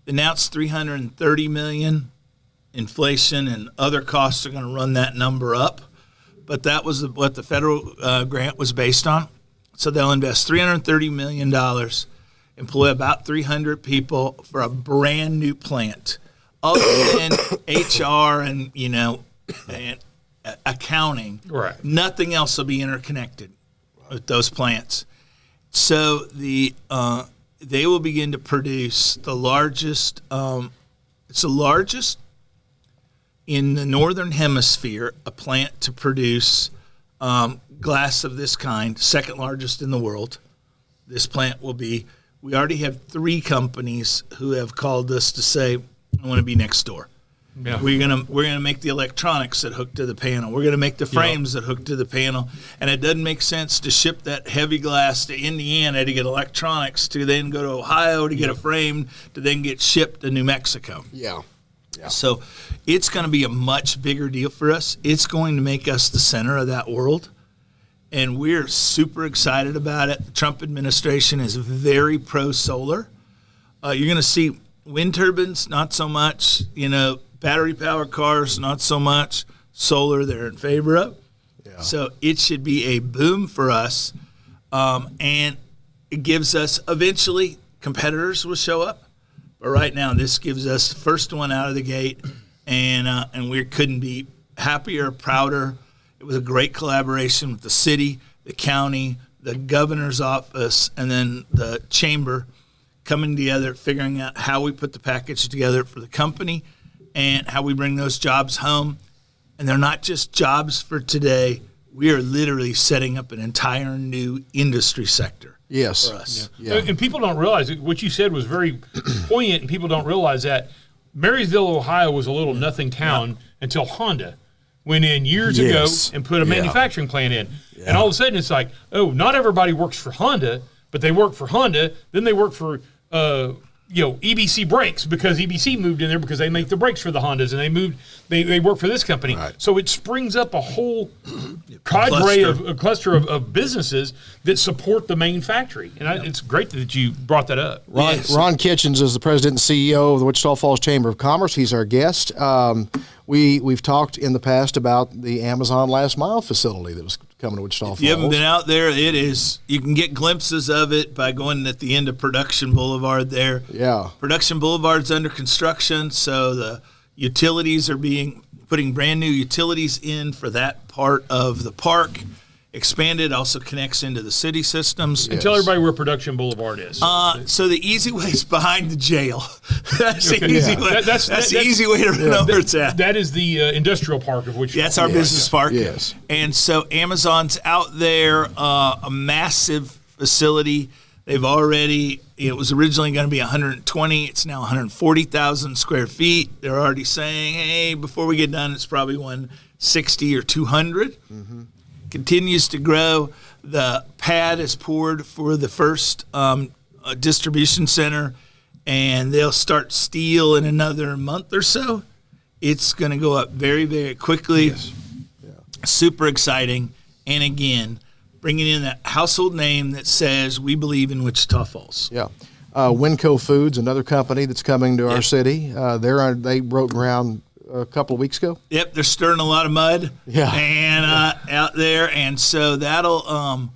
Announced $330 million. Inflation and other costs are going to run that number up, but that was what the federal grant was based on. So they'll invest $330 million, employ about 300 people for a brand new plant. Other than HR and and accounting, right? Nothing else will be interconnected with those plants. So they will begin to produce the largest. It's the largest in the northern hemisphere, a plant to produce glass of this kind, second largest in the world. This plant will be. We already have 3 companies who have called us to say, "I want to be next door." Yeah. We're gonna make the electronics that hook to the panel. We're gonna make the frames that hook to the panel, and it doesn't make sense to ship that heavy glass to Indiana to get electronics, to then go to Ohio to get a frame, to then get shipped to New Mexico. Yeah. So it's going to be a much bigger deal for us. It's going to make us the center of that world, and we're super excited about it. The Trump administration is very pro-solar. You're going to see wind turbines, not so much. Battery-powered cars, not so much. Solar, they're in favor of. Yeah. So it should be a boom for us, and it gives us eventually competitors will show up. But right now, this gives us the first one out of the gate, and we couldn't be happier, prouder. It was a great collaboration with the city, the county, the governor's office, and then the chamber coming together, figuring out how we put the package together for the company and how we bring those jobs home. And they're not just jobs for today. We are literally setting up an entire new industry sector. Yes. For us. Yeah. And people don't realize what you said was very poignant, and people don't realize that Marysville, Ohio was a little nothing town until Honda went in years ago and put a manufacturing plant in. Yeah. And all of a sudden it's like, oh, not everybody works for Honda, but they work for Honda, then they work for EBC Brakes because EBC moved in there because they make the brakes for the Hondas, and they work for this company. Right. So it springs up a whole cluster of businesses that support the main factory. And it's great that you brought that up. Ron Kitchens is the president and CEO of the Wichita Falls Chamber of Commerce. He's our guest. We've talked in the past about the Amazon last mile facility that was coming to Wichita Falls. If you haven't been out there, it is. You can get glimpses of it by going at the end of Production Boulevard there. Yeah. Production Boulevard's under construction, so the utilities are putting brand new utilities in for that part of the park. Expanded, also connects into the city systems. And tell everybody where Production Boulevard is. So the easy way is behind the jail. That's the easy way. That's the easy way to remember it's at. That is the industrial park of Wichita. That's our business park. Yes. And so Amazon's out there, a massive facility. They've already, it was originally going to be 120. It's now 140,000 square feet. They're already saying, hey, before we get done, it's probably 160 or 200. Mm-hmm. Continues to grow. The pad is poured for the first distribution center, and they'll start steel in another month or so. It's going to go up very, very quickly. Yes. Yeah. Super exciting. And again, bringing in that household name that says we believe in Wichita Falls. Yeah. Winco Foods, another company that's coming to our city. They broke ground a couple of weeks ago. Yep, they're stirring a lot of mud. Yeah. And out there, and so that'll,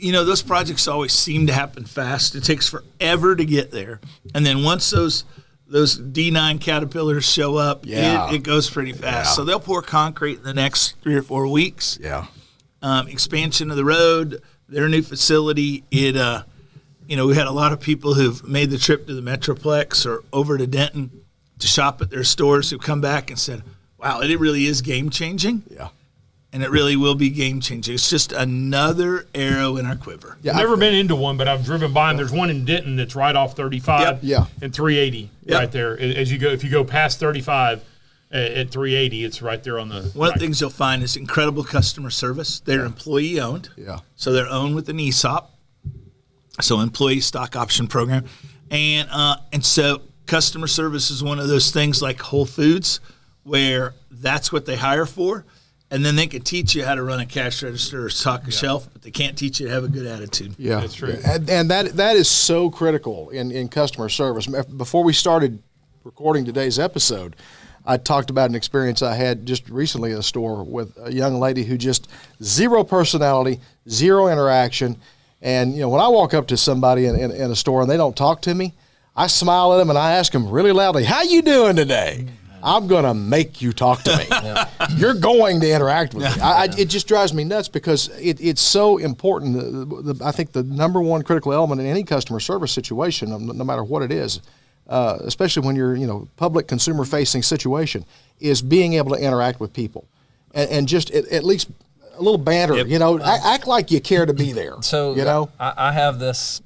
those projects always seem to happen fast. It takes forever to get there, and then once those D9 Caterpillars show up, it goes pretty fast. Yeah. So they'll pour concrete in the next 3 or 4 weeks. Yeah. Expansion of the road, their new facility. we had a lot of people who've made the trip to the Metroplex or over to Denton to shop at their stores who come back and said, wow, it really is game-changing. Yeah. And it really will be game-changing. It's just another arrow in our quiver. Yeah, I've never been into one, but I've driven by them. There's one in Denton that's right off 35 and 380 right there. As you go, if you go past 35 at 380, it's right there on the One of the things you'll find is incredible customer service. They're employee-owned. Yeah. So they're owned with an ESOP, so employee stock option program. And so customer service is one of those things like Whole Foods where that's what they hire for. And then they can teach you how to run a cash register or stock a shelf, but they can't teach you to have a good attitude. Yeah, that's true. And that is so critical in customer service. Before we started recording today's episode, I talked about an experience I had just recently in a store with a young lady who just zero personality, zero interaction. And, when I walk up to somebody in a store and they don't talk to me, I smile at them and I ask them really loudly, "How you doing today?" I'm going to make you talk to me. You're going to interact with me. It just drives me nuts because it's so important. I think the number one critical element in any customer service situation, no matter what it is, especially when you're, public consumer-facing situation, is being able to interact with people and just at least a little banter, act like you care to be there. So, I have this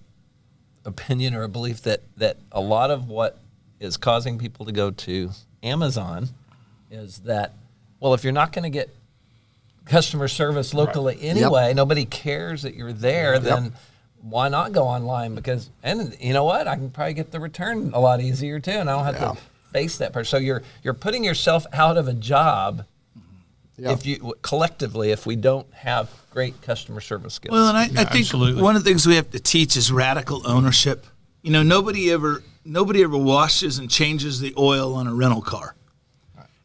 opinion or a belief that a lot of what is causing people to go to Amazon is that, well, if you're not going to get customer service locally anyway, nobody cares that you're there, then why not go online? Because, and you know what, I can probably get the return a lot easier too, and I don't have to face that person. So you're putting yourself out of a job if you collectively, if we don't have great customer service skills. Well, and I think one of the things we have to teach is radical ownership. Nobody ever washes and changes the oil on a rental car.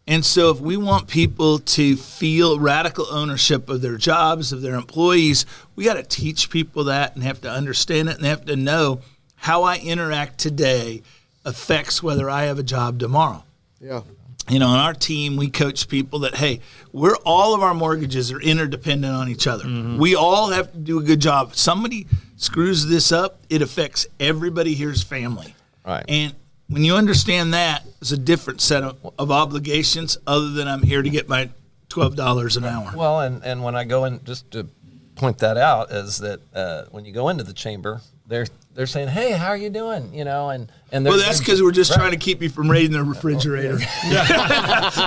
And so if we want people to feel radical ownership of their jobs, of their employees, we got to teach people that and have to understand it and they have to know how I interact today affects whether I have a job tomorrow. Yeah. On our team, we coach people that, hey, all of our mortgages are interdependent on each other. Mm-hmm. We all have to do a good job. If somebody screws this up, it affects everybody here's family. Right. And when you understand that, it's a different set of obligations other than I'm here to get my $12 an hour. Well, and when I go in, just to point that out, is that when you go into the chamber, they're saying, "Hey, how are you doing?" And that's because we're just trying to keep you from raiding the refrigerator.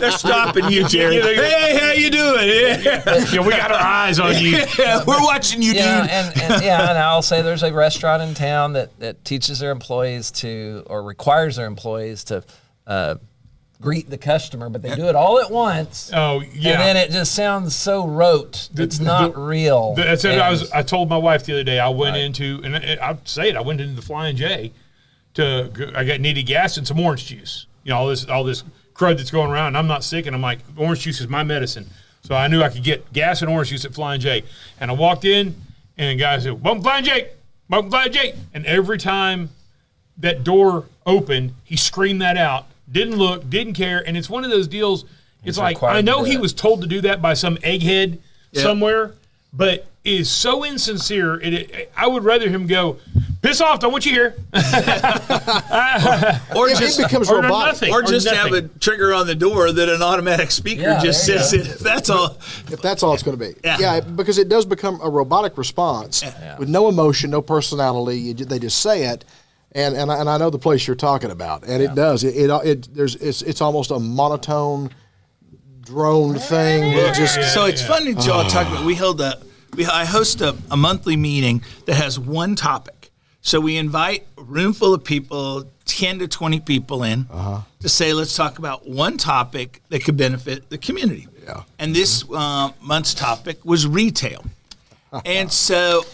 They're stopping you, Jerry. Hey, how you doing? Yeah, we got our eyes on you. Yeah, we're watching you, dude. And I'll say there's a restaurant in town that teaches their employees or requires their employees to greet the customer, but they do it all at once. Oh, yeah. And then it just sounds so rote. It's not real. That's it. I told my wife the other day, I went into, and I'll say it, I went into the Flying J needed gas and some orange juice. All this crud that's going around. And I'm not sick, and I'm like, orange juice is my medicine. So I knew I could get gas and orange juice at Flying J. And I walked in, and the guy said, "Welcome Flying J! Welcome Flying J!" And every time that door opened, he screamed that out. Didn't look, didn't care, and it's one of those deals. It's like, I know he was told to do that by some egghead somewhere, but it is so insincere. I would rather him go, "Piss off! Don't want you here." or just becomes robotic, or just have a trigger on the door that an automatic speaker just says it. If that's all it's going to be. Yeah, because it does become a robotic response with no emotion, no personality. They just say it. And I know the place you're talking about, and it does. It's almost a monotone, drone thing. So it's funny that y'all talk about. I host a monthly meeting that has one topic. So we invite a room full of people, 10 to 20 people in, to say, let's talk about one topic that could benefit the community. Yeah. And this month's topic was retail, and so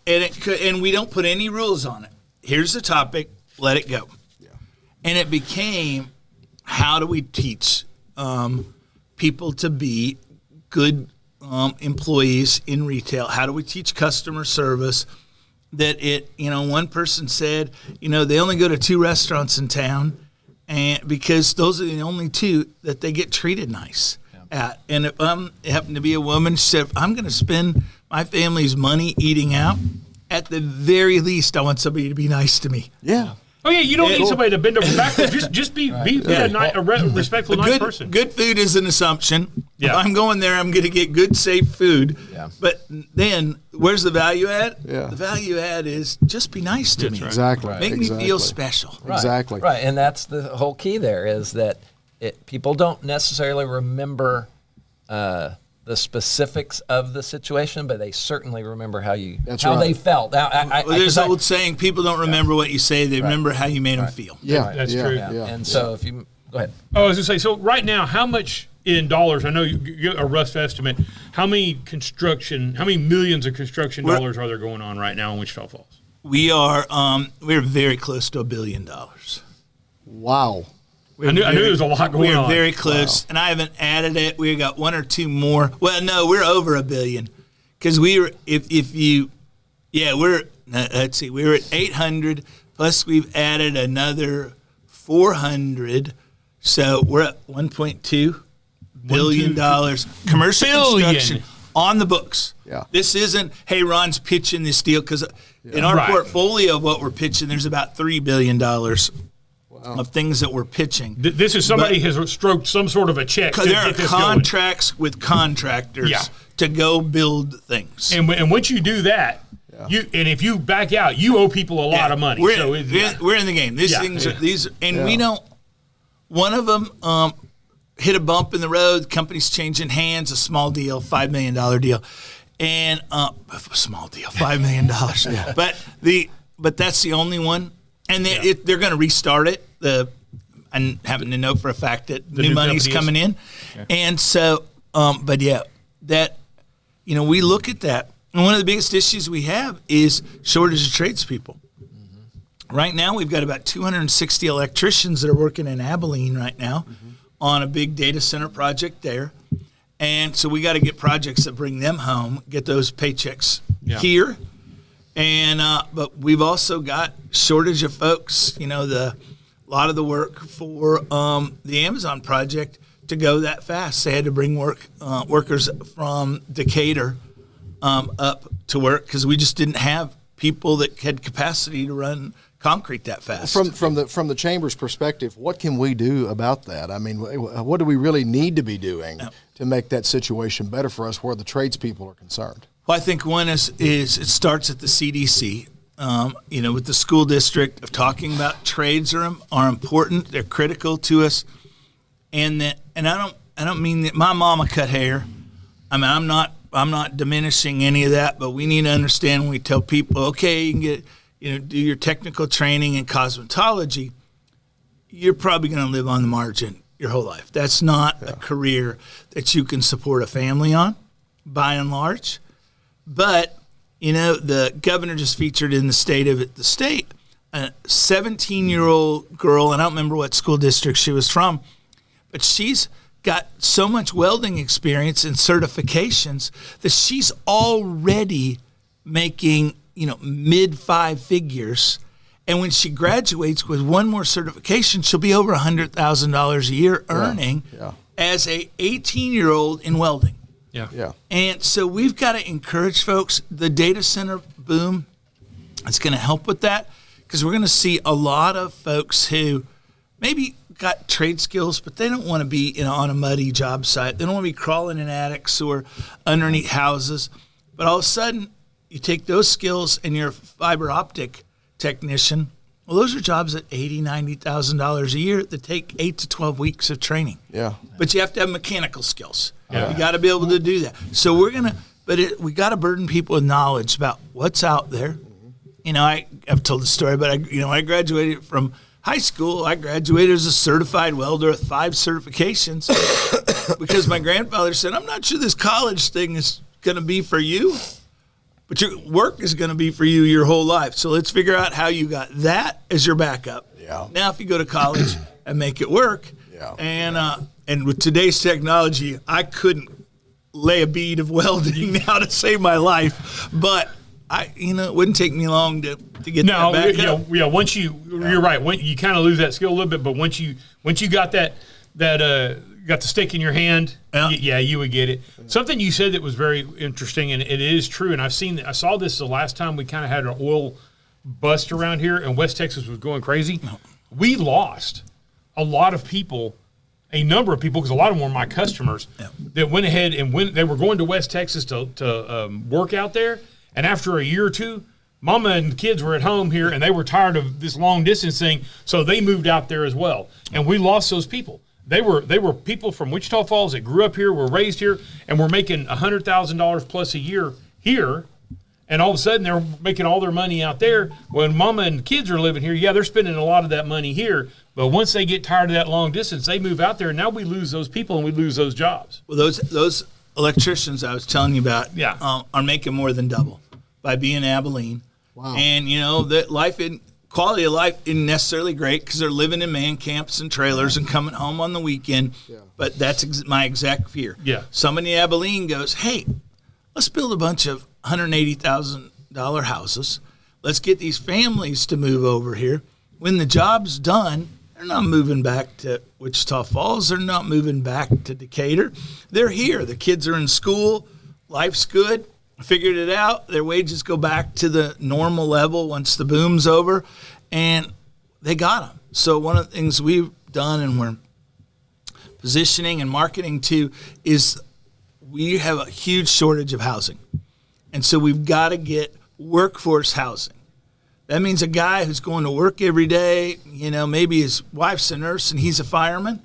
and we don't put any rules on it. Here's the topic, let it go. Yeah. And it became, how do we teach people to be good employees in retail? How do we teach customer service? That one person said, they only go to 2 restaurants in town, and because those are the only 2 that they get treated nice at. And it happened to be a woman. She said, "I'm going to spend my family's money eating out, at the very least, I want somebody to be nice to me. Yeah. Oh yeah, you don't need somebody to bend over backwards. Just be a respectful, nice person. Good food is an assumption. Yeah. If I'm going there, I'm going to get good, safe food. Yeah. But then, where's the value add? Yeah. The value add is just be nice to me. right. Exactly. Make me feel special. Right. Exactly. Right, and that's the whole key there is that people don't necessarily remember the specifics of the situation, but they certainly remember how they felt. There's an old saying, people don't remember what you say, they remember how you made them feel. Yeah. That's true. Yeah. And so if you go ahead. Oh, I was going to say, so right now, how much in dollars, I know you get a rough estimate, how many millions of construction dollars are there going on right now in Wichita Falls? We're very close to $1 billion. Wow. I knew there was a lot going on. We're very close, and I haven't added it. We got one or two more. Well, no, we're over $1 billion because we were. Let's see, we were at 800 plus we've added another 400, so we're at 1.2 billion dollars commercial construction on the books. Yeah, this isn't. Hey, Ron's pitching this deal because in our portfolio of what we're pitching, there's about $3 billion. Of things that we're pitching. This is somebody has stroked some sort of a check. There are contracts with contractors to go build things. And once you do that, if you back out, you owe people a lot of money. We're in the game. We don't. One of them hit a bump in the road. The company's changing hands. A small deal, $5 million deal, and a small deal, $5 million. But that's the only one. And they're going to restart it. I happen to know for a fact that new money's coming in. Yeah. And so, we look at that. And one of the biggest issues we have is shortage of tradespeople. Mm-hmm. Right now, we've got about 260 electricians that are working in Abilene right now on a big data center project there. And so we got to get projects that bring them home, get those paychecks here. And but we've also got shortage of folks. A lot of the work for the Amazon project to go that fast. They had to bring workers from Decatur up to work because we just didn't have people that had capacity to run concrete that fast. From the chamber's perspective, what can we do about that? I mean, what do we really need to be doing to make that situation better for us where the tradespeople are concerned? Well, I think one is it starts at the CDC. With the school district of talking about trades are important. They're critical to us, and I don't mean that my mama cut hair. I mean, I'm not diminishing any of that, but we need to understand when we tell people, okay, you can get do your technical training in cosmetology. You're probably going to live on the margin your whole life. That's not a career that you can support a family on, by and large. But, the governor just featured in the state a 17-year-old girl, and I don't remember what school district she was from, but she's got so much welding experience and certifications that she's already making, mid 5 figures. And when she graduates with one more certification, she'll be over $100,000 a year earning as a 18-year-old in welding. Yeah. And so we've got to encourage folks. The data center boom is going to help with that because we're going to see a lot of folks who maybe got trade skills, but they don't want to be on a muddy job site. They don't want to be crawling in attics or underneath houses. But all of a sudden, you take those skills and you're a fiber optic technician. Well, those are jobs at $80,000, $90,000 a year that take 8 to 12 weeks of training. Yeah. But you have to have mechanical skills. Yeah. You got to be able to do that. So we got to burden people with knowledge about what's out there. I've told the story, but I graduated from high school. I graduated as a certified welder with 5 certifications because my grandfather said, I'm not sure this college thing is going to be for you. But your work is going to be for you your whole life. So let's figure out how you got that as your backup. Yeah. Now, if you go to college and make it work, and with today's technology, I couldn't lay a bead of welding now to save my life. But it wouldn't take me long to get that back up. Once you're right. When you kind of lose that skill a little bit, but once you got that got the stick in your hand, yeah, you would get it. Something you said that was very interesting, and it is true, and I saw this the last time we kind of had an oil bust around here, and West Texas was going crazy. We lost a lot of people, a number of people, because a lot of them were my customers, that went ahead and they were going to West Texas to work out there, and after a year or two, Mama and kids were at home here, and they were tired of this long distance thing, so they moved out there as well, and we lost those people. They were people from Wichita Falls that grew up here, were raised here, and were making $100,000 plus a year here, and all of a sudden they're making all their money out there. When Mama and kids are living here, they're spending a lot of that money here, but once they get tired of that long distance, they move out there, and now we lose those people and we lose those jobs. Well, those electricians I was telling you about are making more than double by being in Abilene. Wow. And, that quality of life isn't necessarily great because they're living in man camps and trailers and coming home on the weekend. Yeah. But that's my exact fear. Yeah. Somebody in Abilene goes, hey, let's build a bunch of $180,000 houses. Let's get these families to move over here. When the job's done, they're not moving back to Wichita Falls. They're not moving back to Decatur. They're here. The kids are in school. Life's good. Figured it out. Their wages go back to the normal level once the boom's over, and they got them. So one of the things we've done and we're positioning and marketing to is we have a huge shortage of housing. And so we've got to get workforce housing. That means a guy who's going to work every day, maybe his wife's a nurse and he's a fireman.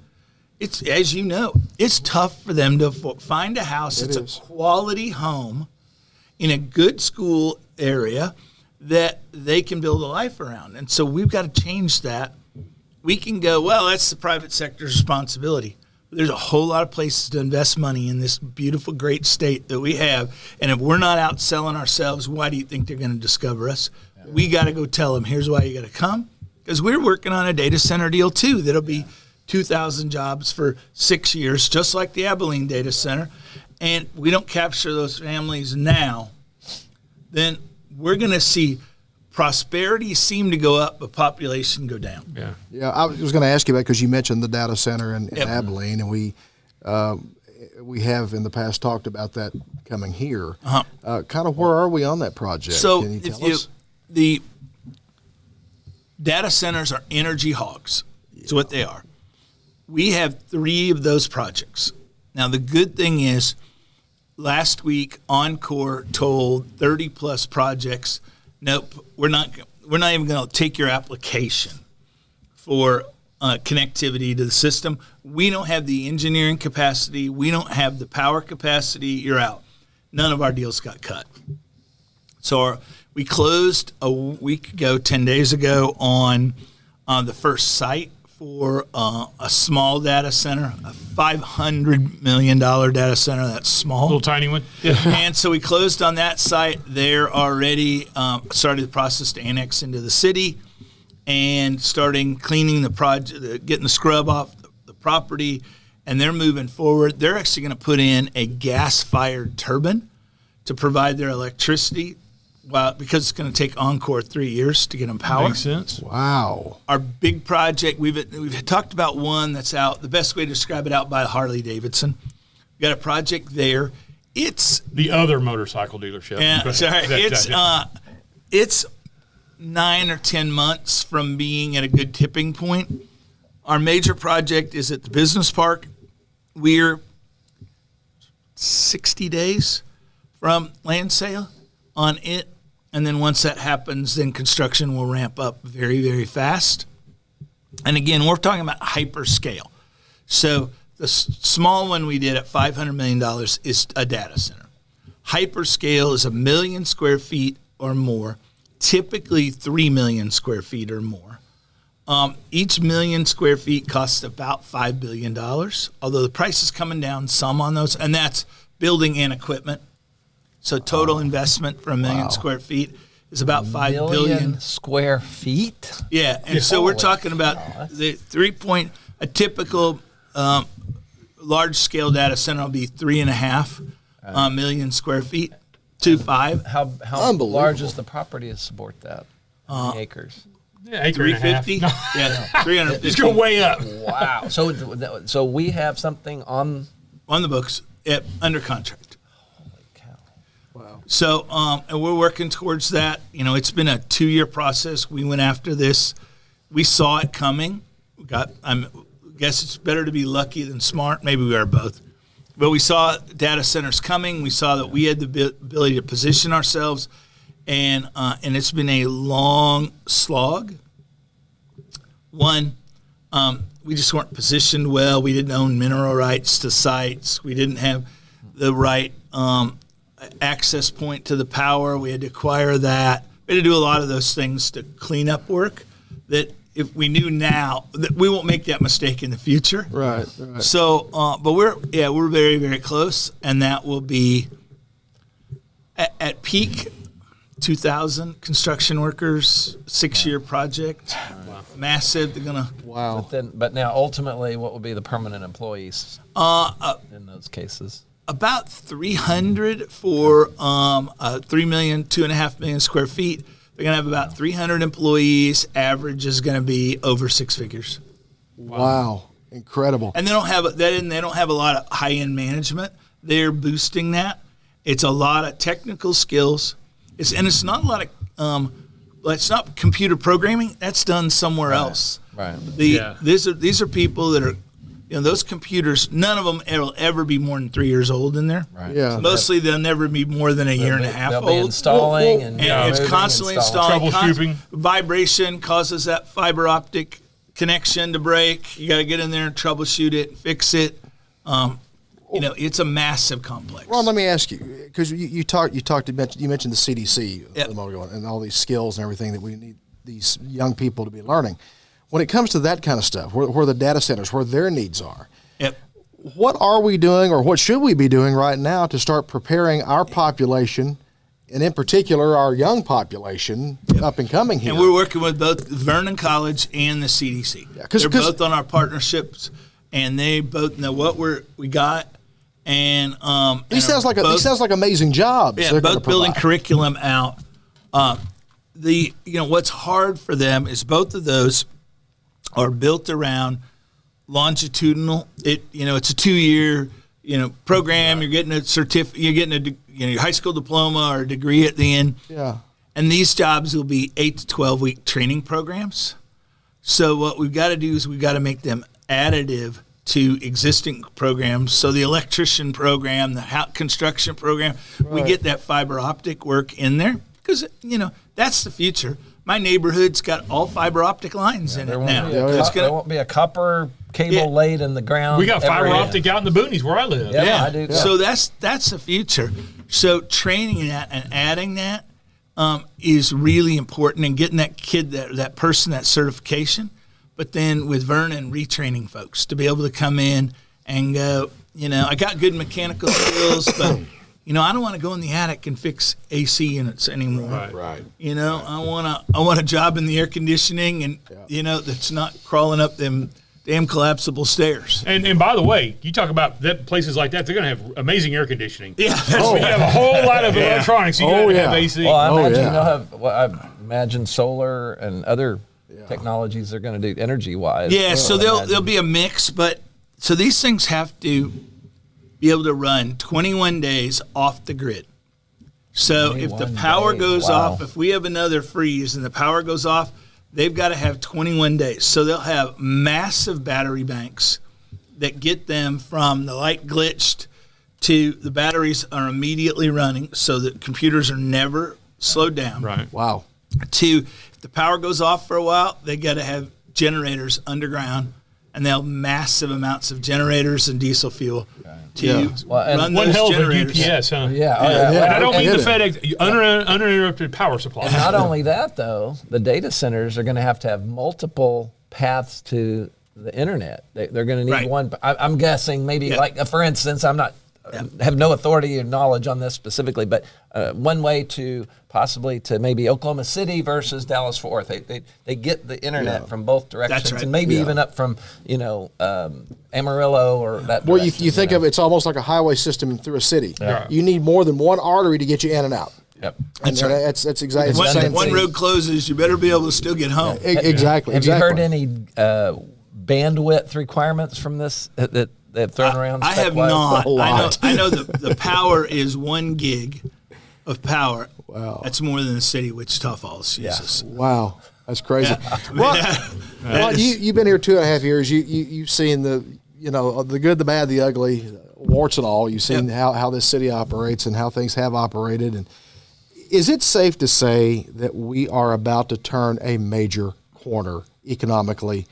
It's, as you know, it's tough for them to find a house that's a quality home in a good school area that they can build a life around. And so we've got to change that. We can go, well, that's the private sector's responsibility. There's a whole lot of places to invest money in this beautiful, great state that we have. And if we're not out selling ourselves, why do you think they're going to discover us? Yeah. We got to go tell them, here's why you got to come. Because we're working on a data center deal, too. That'll be 2,000 jobs for 6 years, just like the Abilene data center. And we don't capture those families now, then we're going to see prosperity seem to go up, but population go down. Yeah. I was going to ask you about, because you mentioned the data center in Abilene, and we have in the past talked about that coming here. Kind of where are we on that project? So can you tell us? The data centers are energy hogs. That's what they are. We have 3 of those projects. Now, the good thing is, last week, Encore told 30-plus projects, nope, we're not even going to take your application for connectivity to the system. We don't have the engineering capacity. We don't have the power capacity. You're out. None of our deals got cut. So we closed a week ago, 10 days ago, on the first site for a small data center, a $500 million data center. That's small. Little tiny one. Yeah. And so we closed on that site. They're already started the process to annex into the city and starting cleaning the project, getting the scrub off the property, and they're moving forward. They're actually going to put in a gas-fired turbine to provide their electricity. Well, because it's going to take Encore 3 years to get them power. Makes sense. Wow. Our big project, we've talked about one that's out. The best way to describe it, out by Harley Davidson. We got a project there. It's the other motorcycle dealership. Yeah, sorry. It's 9 or 10 months from being at a good tipping point. Our major project is at the business park. We're 60 days from land sale on it. And then once that happens, then construction will ramp up very, very fast. And again, we're talking about hyperscale. So the small one we did at $500 million is a data center. Hyperscale is 1 million square feet or more, typically 3 million square feet or more. Each million square feet costs about $5 billion, although the price is coming down some on those, and that's building and equipment. So total investment for 1 million square feet is about $5 billion. Square feet? Yeah, and so we're talking about the a typical large-scale data center will be 3.5 million square feet to 5. How large is the property to support that? How many acres? Yeah, acre and a half. 350. Yeah, 350. Just go way up. Wow. So we have something on the books under contract. Holy cow. Wow. So, and we're working towards that. You know, it's been a 2-year process. We went after this. We saw it coming. I guess it's better to be lucky than smart. Maybe we are both. But we saw data centers coming. We saw that we had the ability to position ourselves, and it's been a long slog. One, we just weren't positioned well. We didn't own mineral rights to sites. We didn't have the right access point to the power. We had to acquire that. We had to do a lot of those things to clean up work that if we knew now that we won't make that mistake in the future. Right. So, but we're very, very close, and that will be at peak 2,000 construction workers, 6-year project. Wow. Massive. They're gonna. Wow. But now ultimately, what will be the permanent employees in those cases? About 300 for 3 million, 2.5 million square feet. They're going to have about 300 employees. Average is going to be over 6 figures. Wow. Incredible. And they don't have a lot of high-end management. They're boosting that. It's a lot of technical skills. It's not a lot of it's not computer programming. That's done somewhere else. Right. These are people that are, those computers, none of them will ever be more than 3 years old in there. Right. Yeah. So mostly they'll never be more than a year and a half they'll old. Be installing and it's constantly installing. Troubleshooting. Vibration causes that fiber optic connection to break. You got to get in there and troubleshoot it, fix it. It's a massive complex. Ron, let me ask you, because you mentioned the CDC a moment ago, and all these skills and everything that we need these young people to be learning. When it comes to that kind of stuff, where the data centers, where their needs are, what are we doing, or what should we be doing right now to start preparing our population, and in particular our young population up and coming here? And we're working with both Vernon College and the CDC. They're both on our partnerships, and they both know what we got. And these sounds like amazing jobs. Yeah, both building curriculum out. What's hard for them is both of those are built around longitudinal. It's a 2-year program. You're getting a certificate. You're getting your high school diploma or a degree at the end. Yeah. And these jobs will be 8 to 12 week training programs. So what we've got to do is we've got to make them additive to existing programs. So the electrician program, the construction program, we get that fiber optic work in there because, that's the future. My neighborhood's got all fiber optic lines in it now. There won't be a copper cable laid in the ground. We got fiber optic out in the boonies where I live. Yeah, I do. Yeah. So that's the future. So training that and adding that is really important, and getting that kid, that person, that certification. But then with Vernon, retraining folks to be able to come in and go, I got good mechanical skills, but, I don't want to go in the attic and fix AC units anymore. Right. I want a job in the air conditioning and, that's not crawling up them damn collapsible stairs. And by the way, you talk about places like that, they're going to have amazing air conditioning. Yeah. You have a whole lot of electronics. You got to have AC. Well, I imagine they'll have, I imagine solar and other technologies they're going to do energy-wise. Yeah, so there'll be a mix, but so these things have to be able to run 21 days off the grid. So if the power goes off, if we have another freeze and the power goes off, they've got to have 21 days. So they'll have massive battery banks that get them from the light glitched to the batteries are immediately running so that computers are never slowed down. Right. Wow. To if the power goes off for a while, they got to have generators underground, and they'll have massive amounts of generators and diesel fuel to run one those hell of a generators. UPS, huh? Yeah. And I don't mean the FedEx uninterrupted power supply. And not only that, though, the data centers are going to have multiple paths to the internet. They're going to need one. I'm guessing maybe for instance, I'm not. Have no authority or knowledge on this specifically, but one way to possibly to maybe Oklahoma City versus Dallas-Fort Worth. They get the internet from both directions, That's right. and maybe even up from Amarillo or that. Where you think of it's almost like a highway system through a city. Yeah. You need more than one artery to get you in and out. Yep. That's right. That's exactly the same One thing. road closes, you better be able to still get home. Exactly. Have you heard any bandwidth requirements from this that they've thrown around? I have spec-wise? not. I know the power is 1 gig of power. Wow. That's more than the city of Wichita Falls uses. Wow. That's crazy. Well, you've been here 2.5 years. You've seen the good, the bad, the ugly, warts and all. You've seen how this city operates and how things have operated. And is it safe to say that we are about to turn a major corner economically,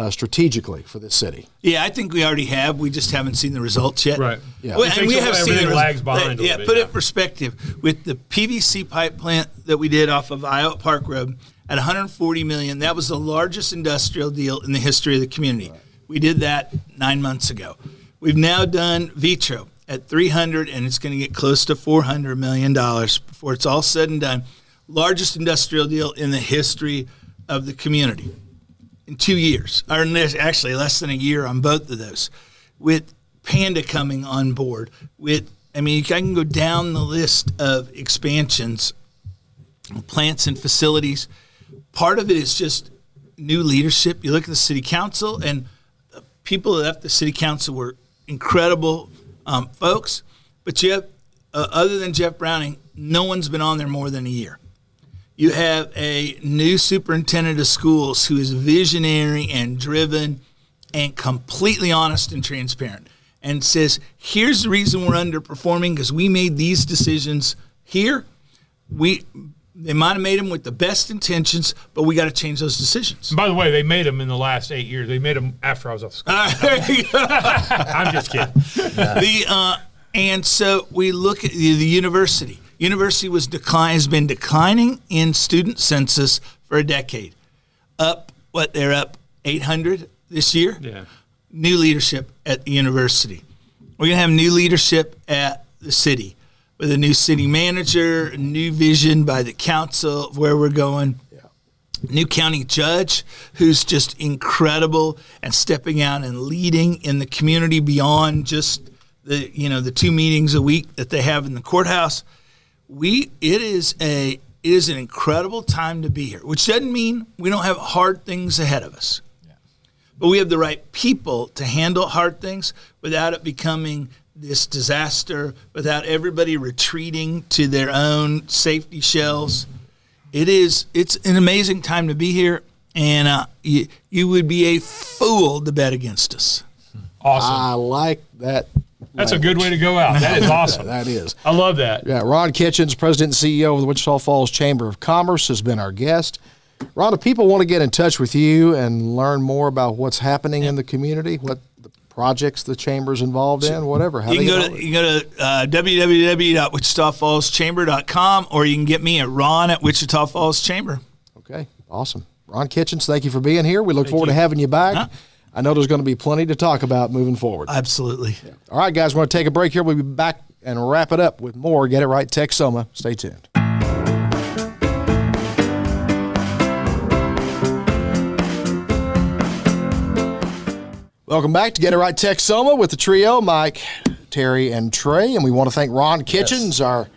strategically for this city? Yeah, I think we already have. We just haven't seen the results yet. Right. Yeah. Well, and we have seen everything the lags behind. Yeah, put it in perspective. With the PVC pipe plant that we did off of Iowa Park Road at $140 million, that was the largest industrial deal in the history of the community. Right. We did that 9 months ago. We've now done Vitro at $300, and it's going to get close to $400 million before it's all said and done. Largest industrial deal in the history of the community in 2 years, or actually less than a year on both of those. With Panda coming on board, I can go down the list of expansions, plants and facilities. Part of it is just new leadership. You look at the city council, and people that left the city council were incredible folks, but you have, other than Jeff Browning, no one's been on there more than a year. You have a new superintendent of schools who is visionary and driven and completely honest and transparent and says, here's the reason we're underperforming because we made these decisions here. They might have made them with the best intentions, but we got to change those decisions. And by the way, they made them in the last 8 years. They made them after I was off school. I'm just kidding. And so we look at the university. University has been declining in student census for a decade. They're up 800 this year. Yeah. New leadership at the university. We're going to have new leadership at the city with a new city manager, a new vision by the council of where we're going. Yeah. New county judge who's just incredible and stepping out and leading in the community beyond just the 2 meetings a week that they have in the courthouse. It is an incredible time to be here, which doesn't mean we don't have hard things ahead of us. Yeah. But we have the right people to handle hard things without it becoming this disaster, without everybody retreating to their own safety shells. It's an amazing time to be here, and you would be a fool to bet against us. Awesome. I like that. That's a good way to go out. That is awesome. That is. I love that. Yeah, Ron Kitchens, President and CEO of the Wichita Falls Chamber of Commerce, has been our guest. Ron, if people want to get in touch with you and learn more about what's happening in the community, what the projects the chamber's involved in, whatever, how you can go to www.wichitafallschamber.com, or you can get me at Ron at Wichita Falls Chamber. Okay, awesome. Ron Kitchens, thank you for being here. We look forward to having you back. Huh? I know there's going to be plenty to talk about moving forward. Absolutely. Yeah. All right, guys, we're going to take a break here. We'll be back and wrap it up with more Get It Right Texoma. Stay tuned. Welcome back to Get It Right Texoma with the trio, Mike, Terry, and Trey. And we want to thank Ron Kitchens, our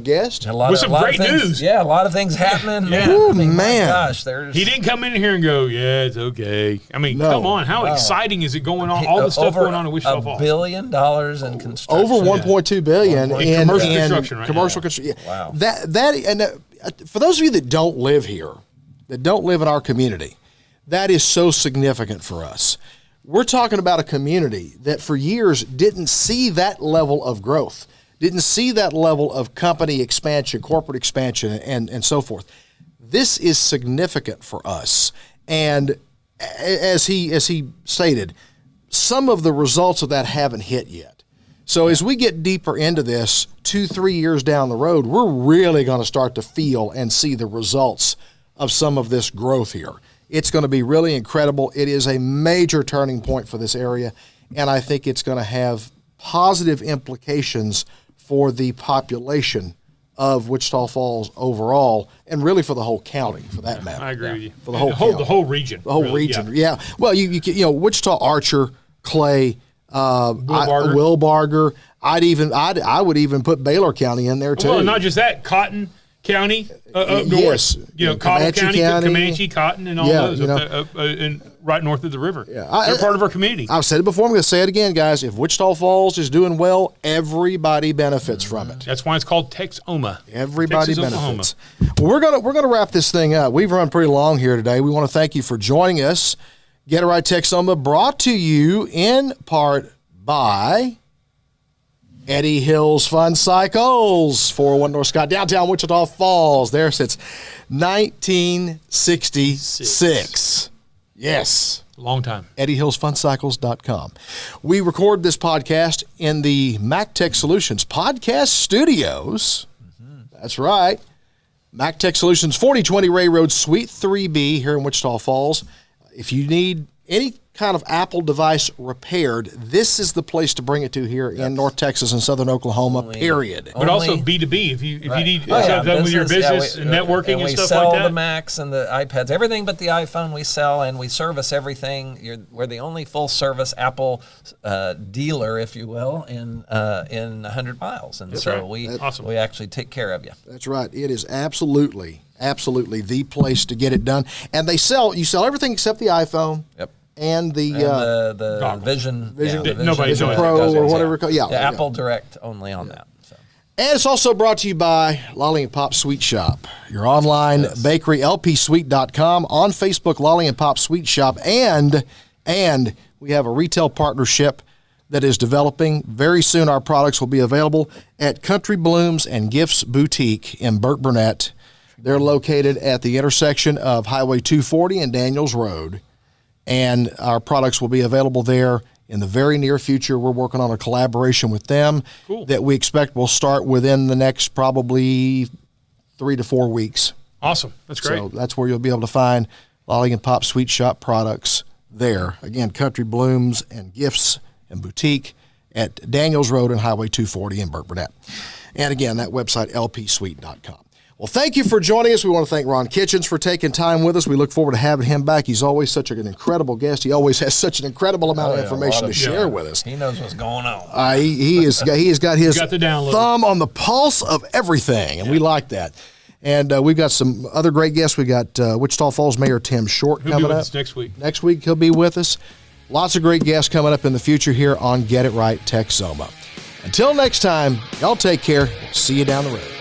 guest. With some great news. Yeah, a lot of things happening. Yeah. Ooh, my man. gosh, He didn't come in here and go, yeah, it's okay. I mean, come on. How exciting is it going on? All the stuff going on in Wichita Falls. $1 billion in construction. Over $1.2 billion in commercial construction, right? Commercial construction. Wow. For those of you that don't live here, that don't live in our community, that is so significant for us. We're talking about a community that for years didn't see that level of growth, didn't see that level of company expansion, corporate expansion, and so forth. This is significant for us. And as he stated, some of the results of that haven't hit yet. So as we get deeper into this, 2-3 years down the road, we're really going to start to feel and see the results of some of this growth here. It's going to be really incredible. It is a major turning point for this area, and I think it's going to have positive implications for the population of Wichita Falls overall, and really for the whole county, for that matter. I agree with you. For the whole the whole region. The whole really, region, yeah. Well, you Wichita, Archer, Clay, Wilbarger. I would even put Baylor County in there too. Well, not just that, Cotton County up north. Cotton County, Comanche, Cotton, and all those and right north of the river. Yeah. They're part of our community. I've said it before. I'm going to say it again, guys. If Wichita Falls is doing well, everybody benefits from it. That's why it's called Texoma. Everybody benefits. Well, we're gonna wrap this thing up. We've run pretty long here today. We want to thank you for joining us. Get It Right Texoma, brought to you in part by Eddie Hill's Fun Cycles, 401 North Scott, downtown Wichita Falls. There since 1966. Yes. Long time. EddieHillsFunCycles.com. We record this podcast in the MacTech Solutions Podcast Studios. That's right. MacTech Solutions, 4020 Ray Road, Suite 3B here in Wichita Falls. If you need any kind of Apple device repaired, this is the place to bring it to here in North Texas and Southern Oklahoma, period. But also B2B, if you need stuff done with your business and networking and stuff like that. We sell the Macs and the iPads, everything but the iPhone we sell, and we service everything. We're the only full-service Apple dealer, if you will, in 100 miles. And we actually take care of you. That's right. It is absolutely the place to get it done. And you sell everything except the iPhone. Yep. And the Vision Pro or whatever. Apple Direct only on that. So. And it's also brought to you by Lolly and Pop Sweet Shop, your online bakery, lpsweet.com, on Facebook, Lolly and Pop Sweet Shop, and we have a retail partnership that is developing. Very soon our products will be available at Country Blooms and Gifts Boutique in Burke Burnett. They're located at the intersection of Highway 240 and Daniels Road. And our products will be available there in the very near future. We're working on a collaboration with them that we expect will start within the next probably 3 to 4 weeks. Awesome. That's great. So that's where you'll be able to find Lolly and Pop Sweet Shop products there. Again, Country Blooms and Gifts and Boutique at Daniels Road and Highway 240 in Burke Burnett. And again, that website, lpsweet.com. Well, thank you for joining us. We want to thank Ron Kitchens for taking time with us. We look forward to having him back. He's always such an incredible guest. He always has such an incredible amount of information to share with us. He knows what's going on. He has got his thumb on the pulse of everything, and we like that. And we've got some other great guests. We got Wichita Falls Mayor Tim Short coming up next week. Next week he'll be with us. Lots of great guests coming up in the future here on Get It Right Texoma. Until next time, y'all take care. See you down the road.